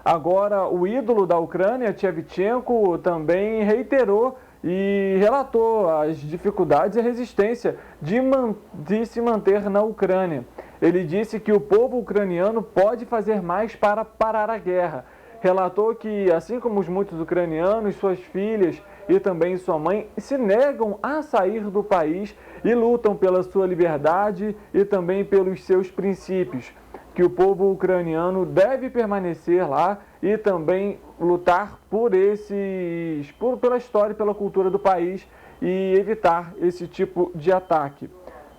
Agora, o ídolo da Ucrânia, Shevchenko, também reiterou e relatou as dificuldades e a resistência de se manter na Ucrânia. Ele disse que o povo ucraniano pode fazer mais para parar a guerra. Relatou que, assim como os muitos ucranianos, suas filhas e também sua mãe se negam a sair do país e lutam pela sua liberdade e também pelos seus princípios. Que o povo ucraniano deve permanecer lá e também lutar pela história e pela cultura do país e evitar esse tipo de ataque.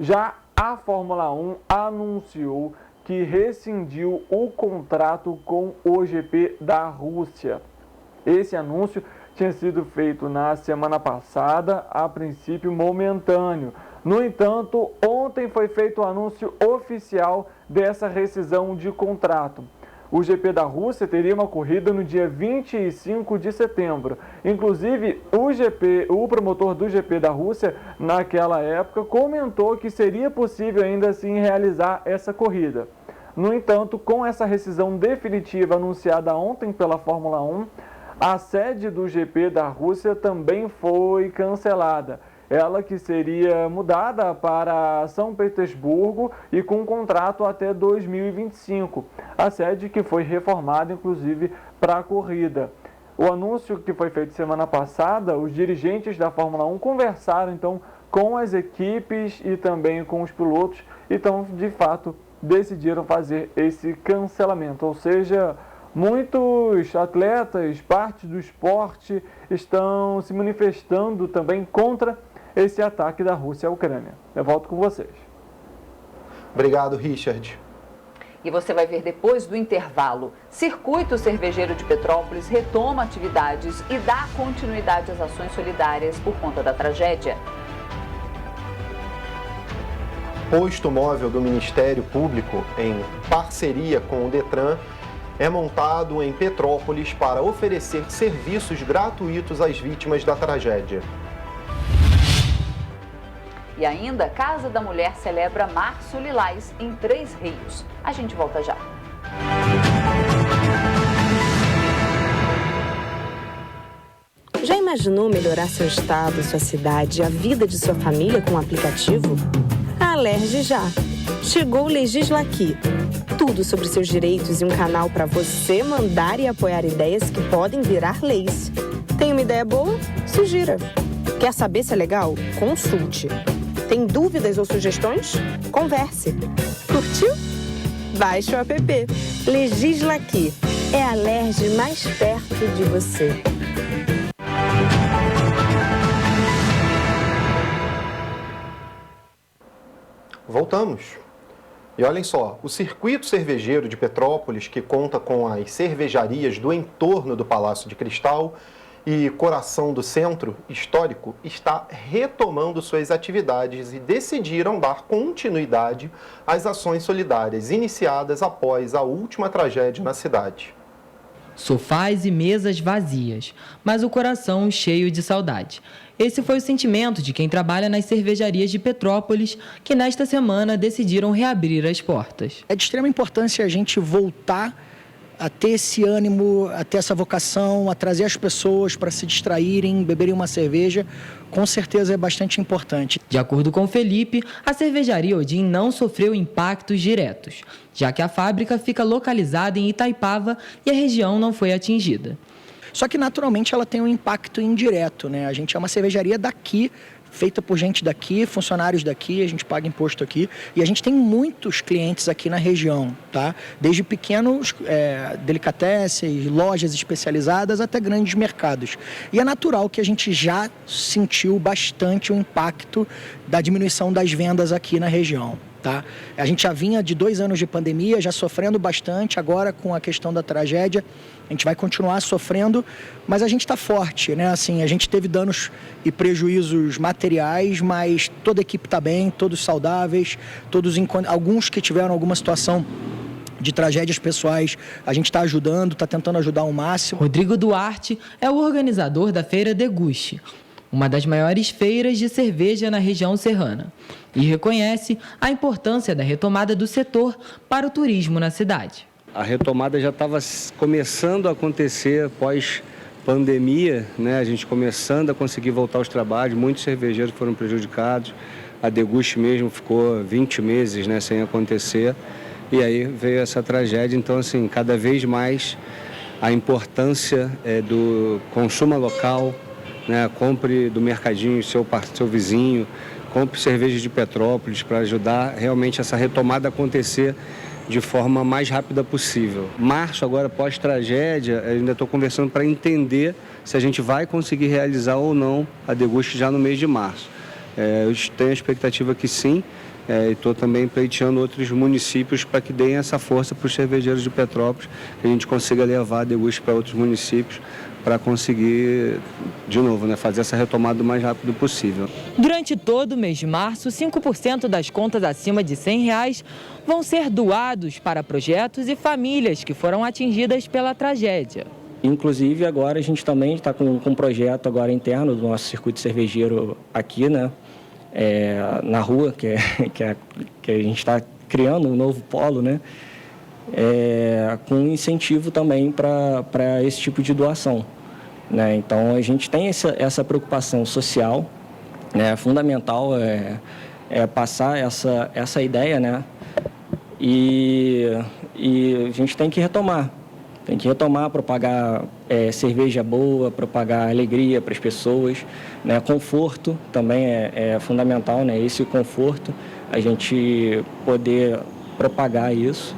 Já a Fórmula 1 anunciou que rescindiu o contrato com o GP da Rússia. Esse anúncio tinha sido feito na semana passada, a princípio momentâneo. No entanto, ontem foi feito o anúncio oficial dessa rescisão de contrato. O GP da Rússia teria uma corrida no dia 25 de setembro. Inclusive, o promotor do GP da Rússia, naquela época, comentou que seria possível ainda assim realizar essa corrida. No entanto, com essa rescisão definitiva anunciada ontem pela Fórmula 1, a sede do GP da Rússia também foi cancelada. Ela que seria mudada para São Petersburgo e com contrato até 2025. A sede que foi reformada, inclusive, para a corrida. O anúncio que foi feito semana passada, os dirigentes da Fórmula 1 conversaram, então, com as equipes e também com os pilotos. Então, de fato, decidiram fazer esse cancelamento. Ou seja, muitos atletas, parte do esporte, estão se manifestando também contra esse ataque da Rússia à Ucrânia. Eu volto com vocês. Obrigado, Richard. E você vai ver depois do intervalo. Circuito Cervejeiro de Petrópolis retoma atividades e dá continuidade às ações solidárias por conta da tragédia. Posto móvel do Ministério Público, em parceria com o Detran, é montado em Petrópolis para oferecer serviços gratuitos às vítimas da tragédia. E ainda, Casa da Mulher celebra Março Lilás em Três Rios. A gente volta já. Já imaginou melhorar seu estado, sua cidade e a vida de sua família com um aplicativo? A Alerj já. Chegou o Legislaqui. Tudo sobre seus direitos e um canal para você mandar e apoiar ideias que podem virar leis. Tem uma ideia boa? Sugira. Quer saber se é legal? Consulte. Tem dúvidas ou sugestões? Converse. Curtiu? Baixe o app. Legislaqui. É a Alerj mais perto de você. Voltamos. E olhem só, o Circuito Cervejeiro de Petrópolis, que conta com as cervejarias do entorno do Palácio de Cristal e coração do centro histórico, está retomando suas atividades e decidiram dar continuidade às ações solidárias iniciadas após a última tragédia na cidade. Sofás e mesas vazias, mas o coração cheio de saudade. Esse foi o sentimento de quem trabalha nas cervejarias de Petrópolis, que nesta semana decidiram reabrir as portas. É de extrema importância a gente voltar a ter esse ânimo, a ter essa vocação, a trazer as pessoas para se distraírem, beberem uma cerveja, com certeza é bastante importante. De acordo com Felipe, a cervejaria Odin não sofreu impactos diretos, já que a fábrica fica localizada em Itaipava e a região não foi atingida. Só que naturalmente ela tem um impacto indireto, né? A gente é uma cervejaria daqui, feita por gente daqui, funcionários daqui, a gente paga imposto aqui e a gente tem muitos clientes aqui na região, tá? Desde pequenos delicatessen, lojas especializadas até grandes mercados. E é natural que a gente já sentiu bastante o impacto da diminuição das vendas aqui na região. Tá? A gente já vinha de 2 anos de pandemia, já sofrendo bastante, agora com a questão da tragédia, a gente vai continuar sofrendo, mas a gente está forte, né? Assim, a gente teve danos e prejuízos materiais, mas toda a equipe está bem, todos saudáveis, alguns que tiveram alguma situação de tragédias pessoais, a gente está ajudando, está tentando ajudar ao máximo. Rodrigo Duarte é o organizador da Feira Deguste, uma das maiores feiras de cerveja na região serrana, e reconhece a importância da retomada do setor para o turismo na cidade. A retomada já estava começando a acontecer pós-pandemia, né? A gente começando a conseguir voltar aos trabalhos, muitos cervejeiros foram prejudicados, a Deguste mesmo ficou 20 meses, né, sem acontecer, e aí veio essa tragédia. Então, assim, cada vez mais a importância do consumo local, né? Compre do mercadinho, seu vizinho, compre cerveja de Petrópolis para ajudar realmente essa retomada a acontecer de forma mais rápida possível. Março, agora pós-tragédia, ainda estou conversando para entender se a gente vai conseguir realizar ou não a Deguste já no mês de março. Eu tenho a expectativa que sim, e estou também pleiteando outros municípios para que deem essa força para os cervejeiros de Petrópolis, que a gente consiga levar a Deguste para outros municípios para conseguir, de novo, né, fazer essa retomada o mais rápido possível. Durante todo o mês de março, 5% das contas acima de R$100 vão ser doados para projetos e famílias que foram atingidas pela tragédia. Inclusive, agora a gente também está com um projeto agora interno do nosso circuito cervejeiro aqui, né, na rua, que a gente está criando um novo polo, né, com incentivo também para esse tipo de doação, né? Então, a gente tem essa preocupação social, né, fundamental passar essa ideia, né, e a gente tem que retomar, propagar cerveja boa, propagar alegria para as pessoas, né? Conforto também é fundamental, né? Esse conforto, a gente poder propagar isso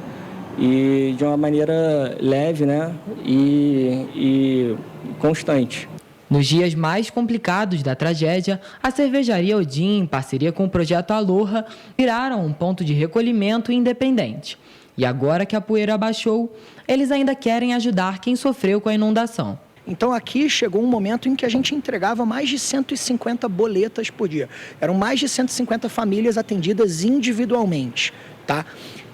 e de uma maneira leve, né? E constante. Nos dias mais complicados da tragédia, a cervejaria Odin, em parceria com o projeto Aloha, viraram um ponto de recolhimento independente. E agora que a poeira abaixou, eles ainda querem ajudar quem sofreu com a inundação. Então aqui chegou um momento em que a gente entregava mais de 150 boletas por dia. Eram mais de 150 famílias atendidas individualmente, tá?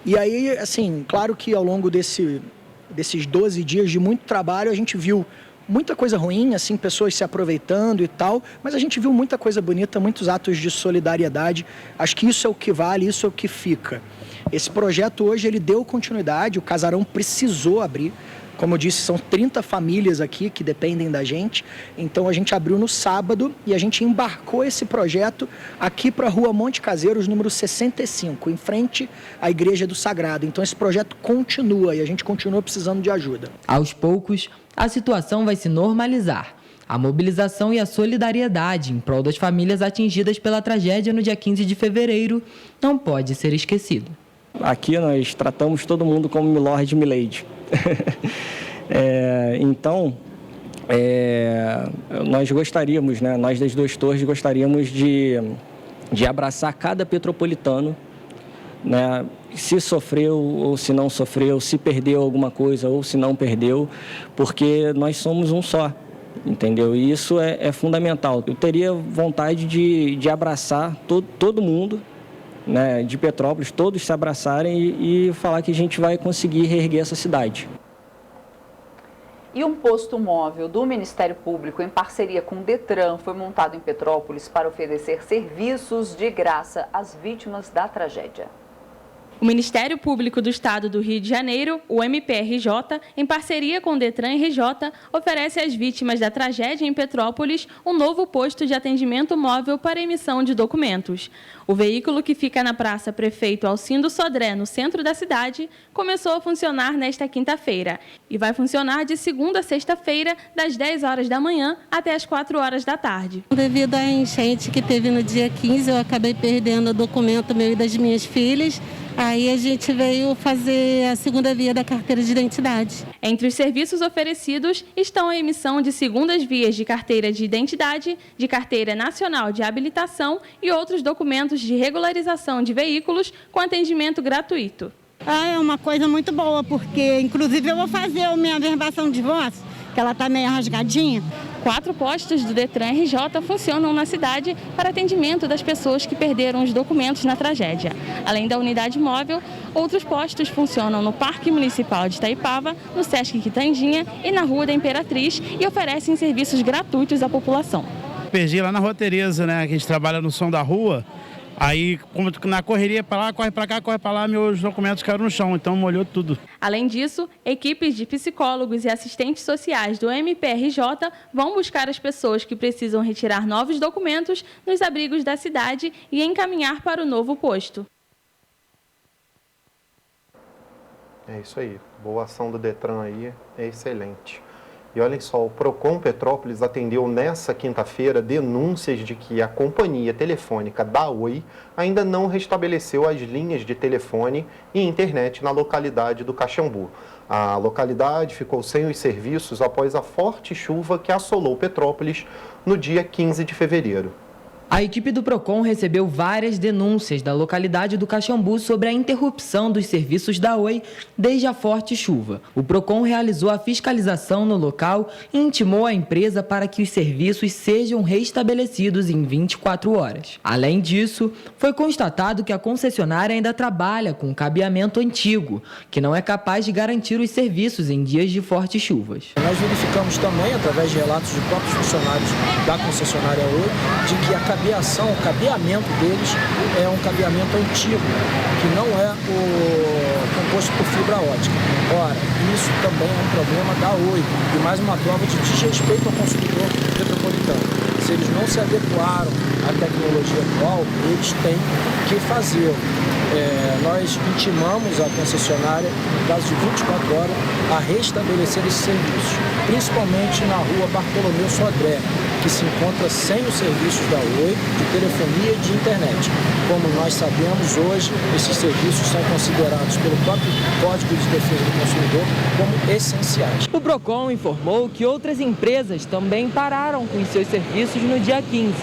E aí, assim, claro que ao longo desses 12 dias de muito trabalho, a gente viu muita coisa ruim, assim, pessoas se aproveitando e tal, mas a gente viu muita coisa bonita, muitos atos de solidariedade. Acho que isso é o que vale, isso é o que fica. Esse projeto hoje, ele deu continuidade, o casarão precisou abrir. Como eu disse, são 30 famílias aqui que dependem da gente. Então, a gente abriu no sábado e a gente embarcou esse projeto aqui para a Rua Monte Caseiros, número 65, em frente à Igreja do Sagrado. Então, esse projeto continua e a gente continua precisando de ajuda. Aos poucos, a situação vai se normalizar. A mobilização e a solidariedade em prol das famílias atingidas pela tragédia no dia 15 de fevereiro não pode ser esquecido. Aqui nós tratamos todo mundo como Milord e Milady. Então, nós gostaríamos, né, nós das Duas Torres gostaríamos de abraçar cada petropolitano, né, se sofreu ou se não sofreu, se perdeu alguma coisa ou se não perdeu, porque nós somos um só, entendeu? E isso é fundamental. Eu teria vontade de abraçar todo mundo, né, de Petrópolis, todos se abraçarem e falar que a gente vai conseguir reerguer essa cidade. E um posto móvel do Ministério Público, em parceria com o Detran, foi montado em Petrópolis para oferecer serviços de graça às vítimas da tragédia. O Ministério Público do Estado do Rio de Janeiro, o MPRJ, em parceria com o Detran RJ, oferece às vítimas da tragédia em Petrópolis um novo posto de atendimento móvel para emissão de documentos. O veículo, que fica na Praça Prefeito Alcindo Sodré, no centro da cidade, começou a funcionar nesta quinta-feira e vai funcionar de segunda a sexta-feira, das 10 horas da manhã até as 4 horas da tarde. Devido à enchente que teve no dia 15, eu acabei perdendo o documento meu e das minhas filhas. Aí a gente veio fazer a segunda via da carteira de identidade. Entre os serviços oferecidos estão a emissão de segundas vias de carteira de identidade, de carteira nacional de habilitação e outros documentos de regularização de veículos com atendimento gratuito. É uma coisa muito boa, porque inclusive eu vou fazer a minha averbação de voz, que ela está meio rasgadinha. 4 postos do Detran RJ funcionam na cidade para atendimento das pessoas que perderam os documentos na tragédia. Além da unidade móvel, outros postos funcionam no Parque Municipal de Itaipava, no Sesc Quitanjinha e na Rua da Imperatriz e oferecem serviços gratuitos à população. Perdi lá na Rua Tereza, né? Que a gente trabalha no som da rua. Aí, como na correria para lá, corre para cá, corre para lá, meus documentos caíram no chão, então molhou tudo. Além disso, equipes de psicólogos e assistentes sociais do MPRJ vão buscar as pessoas que precisam retirar novos documentos nos abrigos da cidade e encaminhar para o novo posto. É isso aí. Boa ação do Detran aí, é excelente. E olhem só, o Procon Petrópolis atendeu nessa quinta-feira denúncias de que a companhia telefônica da Oi ainda não restabeleceu as linhas de telefone e internet na localidade do Caxambu. A localidade ficou sem os serviços após a forte chuva que assolou Petrópolis no dia 15 de fevereiro. A equipe do Procon recebeu várias denúncias da localidade do Caxambu sobre a interrupção dos serviços da Oi desde a forte chuva. O Procon realizou a fiscalização no local e intimou a empresa para que os serviços sejam restabelecidos em 24 horas. Além disso, foi constatado que a concessionária ainda trabalha com cabeamento antigo, que não é capaz de garantir os serviços em dias de fortes chuvas. Nós verificamos também, através de relatos de próprios funcionários da concessionária Oi, de que a o cabeamento deles é um cabeamento antigo, que não é composto por fibra ótica. Ora, isso também é um problema da Oi e mais uma prova de desrespeito ao consumidor metropolitano. Se eles não se adequaram à tecnologia atual, eles têm que fazer. Nós intimamos a concessionária, no prazo de 24 horas, a restabelecer esses serviços, principalmente na rua Bartolomeu Sodré, que se encontra sem os serviços da Oi, de telefonia e de internet. Como nós sabemos, hoje, esses serviços são considerados pelo próprio Código de Defesa do Consumidor como essenciais. O Procon informou que outras empresas também pararam com os seus serviços no dia 15,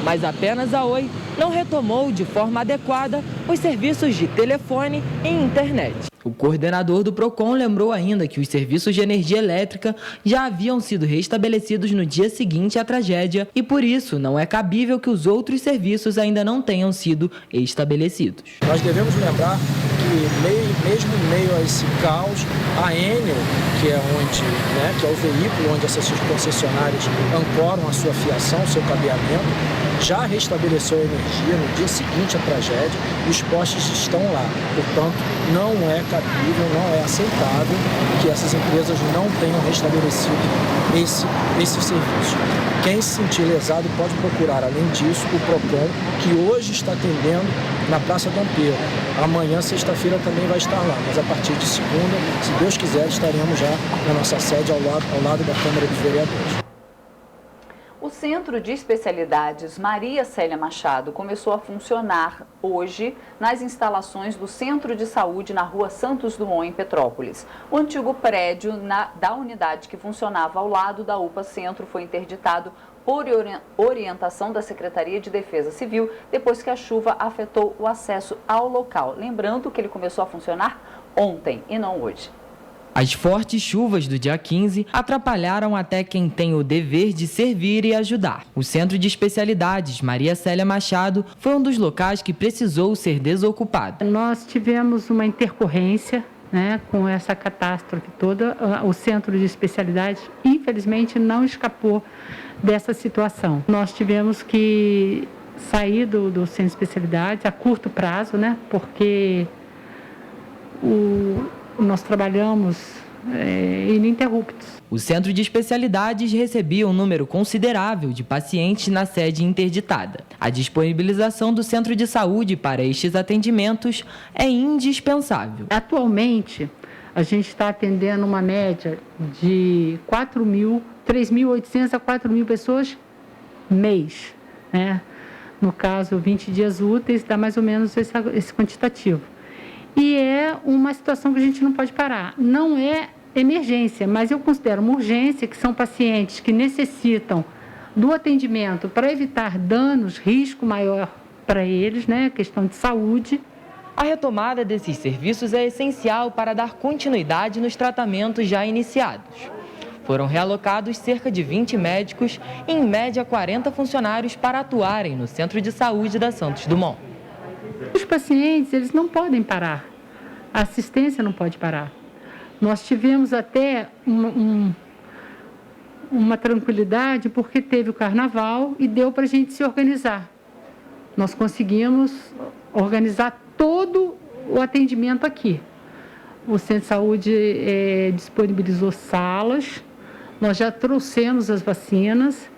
mas apenas a Oi não retomou de forma adequada os serviços de telefone e internet. O coordenador do Procon lembrou ainda que os serviços de energia elétrica já haviam sido restabelecidos no dia seguinte à tragédia e, por isso, não é cabível que os outros serviços ainda não tenham sido estabelecidos. Nós devemos lembrar que, mesmo em meio a esse caos, a Enel, que é o veículo onde essas concessionárias ancoram a sua fiação, o seu cabeamento, já restabeleceu a energia no dia seguinte à tragédia e os postes estão lá. Portanto, não é cabível, não é aceitável que essas empresas não tenham restabelecido esse serviço. Quem se sentir lesado pode procurar, além disso, o Procon, que hoje está atendendo na Praça Dom Pedro. Amanhã, sexta-feira, também vai estar lá, mas a partir de segunda, se Deus quiser, estaremos já na nossa sede ao lado da Câmara dos Vereadores. O Centro de Especialidades Maria Célia Machado começou a funcionar hoje nas instalações do Centro de Saúde na Rua Santos Dumont, em Petrópolis. O antigo prédio da unidade que funcionava ao lado da UPA Centro foi interditado por orientação da Secretaria de Defesa Civil, depois que a chuva afetou o acesso ao local. Lembrando que ele começou a funcionar ontem e não hoje. As fortes chuvas do dia 15 atrapalharam até quem tem o dever de servir e ajudar. O Centro de Especialidades Maria Célia Machado foi um dos locais que precisou ser desocupado. Nós tivemos uma intercorrência, com essa catástrofe toda. O Centro de Especialidades, infelizmente, não escapou dessa situação. Nós tivemos que sair do Centro de Especialidades a curto prazo, porque nós trabalhamos ininterruptos. O Centro de Especialidades recebia um número considerável de pacientes na sede interditada. A disponibilização do Centro de Saúde para estes atendimentos é indispensável. Atualmente, a gente está atendendo uma média de 3.800 a 4.000 pessoas mês. No caso, 20 dias úteis, dá mais ou menos esse quantitativo. E é uma situação que a gente não pode parar. Não é emergência, mas eu considero uma urgência, que são pacientes que necessitam do atendimento para evitar danos, risco maior para eles, questão de saúde. A retomada desses serviços é essencial para dar continuidade nos tratamentos já iniciados. Foram realocados cerca de 20 médicos e, em média, 40 funcionários para atuarem no Centro de Saúde da Santos Dumont. Os pacientes, eles não podem parar. A assistência não pode parar. Nós tivemos até uma tranquilidade porque teve o carnaval e deu para a gente se organizar. nós conseguimos organizar todo o atendimento aqui. O Centro de Saúde disponibilizou salas, nós já trouxemos as vacinas,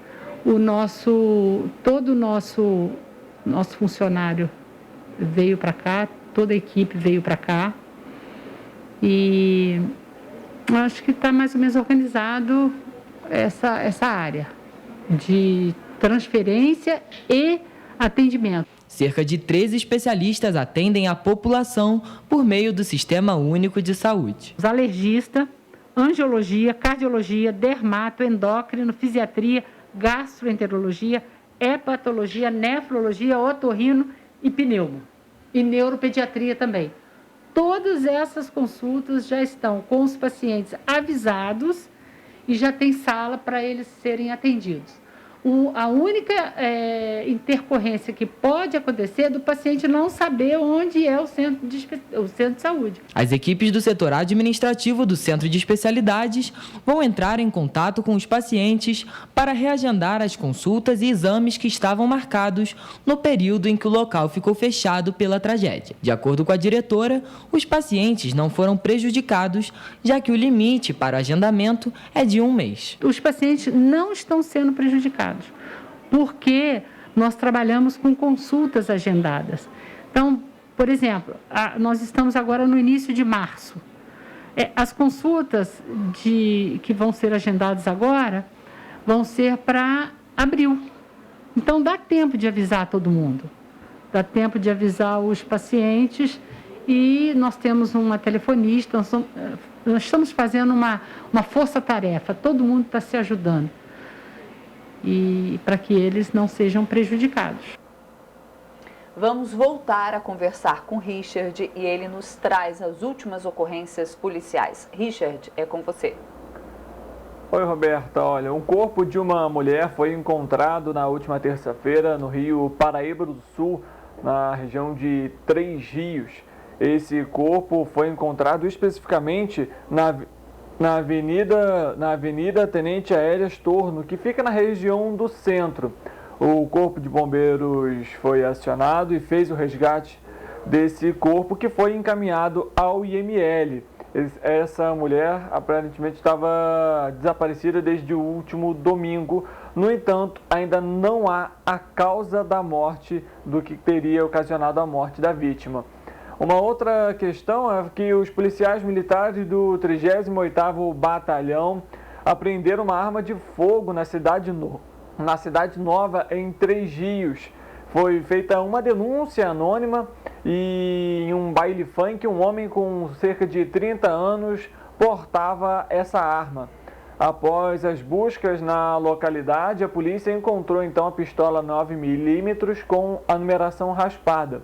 todo o nosso funcionário veio para cá, toda a equipe veio para cá. E acho que está mais ou menos organizado essa área de transferência e atendimento. Cerca de 13 especialistas atendem a população por meio do Sistema Único de Saúde. Os alergistas, angiologia, cardiologia, dermato, endócrino, fisiatria, gastroenterologia, hepatologia, nefrologia, otorrino e pneumo. E neuropediatria também. Todas essas consultas já estão com os pacientes avisados e já tem sala para eles serem atendidos. A única intercorrência que pode acontecer é do paciente não saber onde é o centro de saúde. As equipes do setor administrativo do Centro de Especialidades vão entrar em contato com os pacientes para reagendar as consultas e exames que estavam marcados no período em que o local ficou fechado pela tragédia. De acordo com a diretora, os pacientes não foram prejudicados, já que o limite para o agendamento é de 1 mês. Os pacientes não estão sendo prejudicados, porque nós trabalhamos com consultas agendadas. Então, por exemplo, nós estamos agora no início de março. As consultas que vão ser agendadas agora vão ser para abril. Então, dá tempo de avisar todo mundo. Dá tempo de avisar os pacientes e nós temos uma telefonista, nós estamos fazendo uma força-tarefa, todo mundo está se ajudando. E para que eles não sejam prejudicados. Vamos voltar a conversar com Richard e ele nos traz as últimas ocorrências policiais. Richard, é com você. Oi, Roberta. Olha, um corpo de uma mulher foi encontrado na última terça-feira no Rio Paraíba do Sul, na região de Três Rios. Esse corpo foi encontrado especificamente na Avenida Tenente Aéreas Torno, que fica na região do centro. O Corpo de Bombeiros foi acionado e fez o resgate desse corpo, que foi encaminhado ao IML. Essa mulher aparentemente estava desaparecida desde o último domingo. No entanto, ainda não há a causa da morte, do que teria ocasionado a morte da vítima. Uma outra questão é que os policiais militares do 38º Batalhão apreenderam uma arma de fogo na Cidade Nova, em Três Rios. Foi feita uma denúncia anônima e em um baile funk, um homem com cerca de 30 anos portava essa arma. Após as buscas na localidade, a polícia encontrou então a pistola 9mm com a numeração raspada.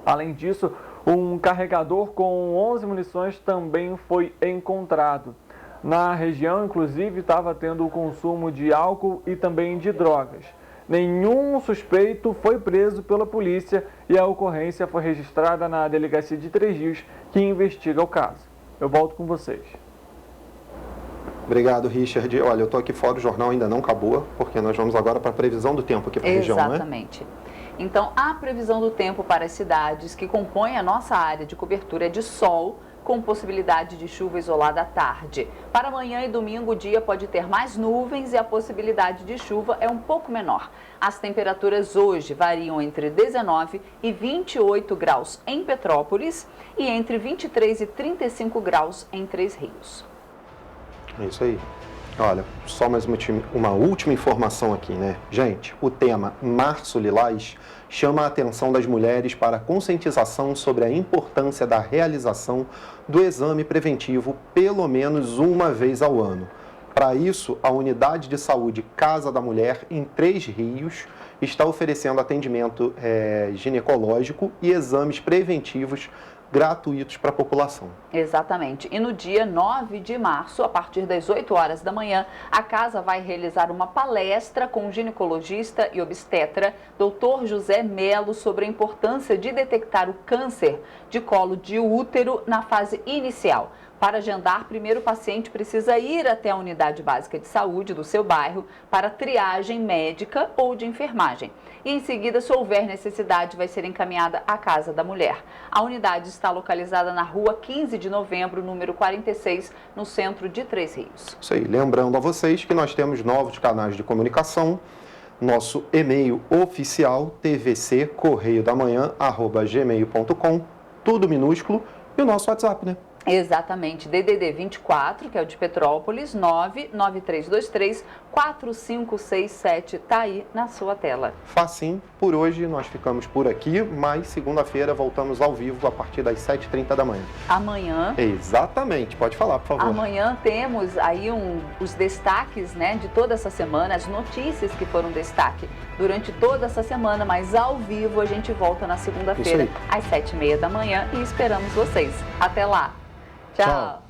Além disso, um carregador com 11 munições também foi encontrado. Na região, inclusive, estava tendo o consumo de álcool e também de drogas. Nenhum suspeito foi preso pela polícia e a ocorrência foi registrada na delegacia de Três Rios, que investiga o caso. Eu volto com vocês. Obrigado, Richard. Olha, eu estou aqui fora, o jornal ainda não acabou, porque nós vamos agora para a previsão do tempo aqui para a região, né? Exatamente. Então, a previsão do tempo para as cidades que compõem a nossa área de cobertura é de sol, com possibilidade de chuva isolada à tarde. Para amanhã e domingo, o dia pode ter mais nuvens e a possibilidade de chuva é um pouco menor. As temperaturas hoje variam entre 19 e 28 graus em Petrópolis e entre 23 e 35 graus em Três Rios. É isso aí. Olha, só mais uma última informação aqui, né? Gente, o tema Março Lilás chama a atenção das mulheres para a conscientização sobre a importância da realização do exame preventivo pelo menos uma vez ao ano. Para isso, a Unidade de Saúde Casa da Mulher, em Três Rios, está oferecendo atendimento ginecológico e exames preventivos gratuitos para a população. Exatamente. E no dia 9 de março, a partir das 8 horas da manhã, a casa vai realizar uma palestra com o ginecologista e obstetra Dr. José Melo sobre a importância de detectar o câncer de colo de útero na fase inicial. Para agendar, primeiro o paciente precisa ir até a unidade básica de saúde do seu bairro para triagem médica ou de enfermagem. E em seguida, se houver necessidade, vai ser encaminhada à Casa da Mulher. A unidade está localizada na rua 15 de novembro, número 46, no centro de Três Rios. Isso aí. Lembrando a vocês que nós temos novos canais de comunicação. Nosso e-mail oficial, tvccorreiodamanhã@gmail.com, tudo minúsculo, e o nosso WhatsApp, né? Exatamente, DDD 24, que é o de Petrópolis, 99323-4567, tá aí na sua tela. Facinho, por hoje nós ficamos por aqui, mas segunda-feira voltamos ao vivo a partir das 7h30 da manhã. Amanhã... Exatamente, pode falar, por favor. Amanhã temos aí os destaques, né, de toda essa semana, as notícias que foram destaque durante toda essa semana, mas ao vivo a gente volta na segunda-feira às 7h30 da manhã e esperamos vocês. Até lá! Tchau.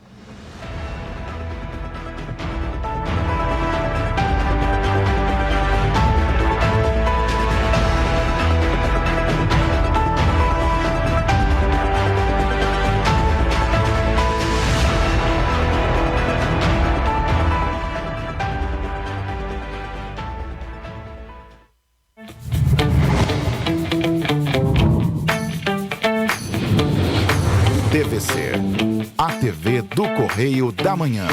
TVC, a TV do Correio da Manhã.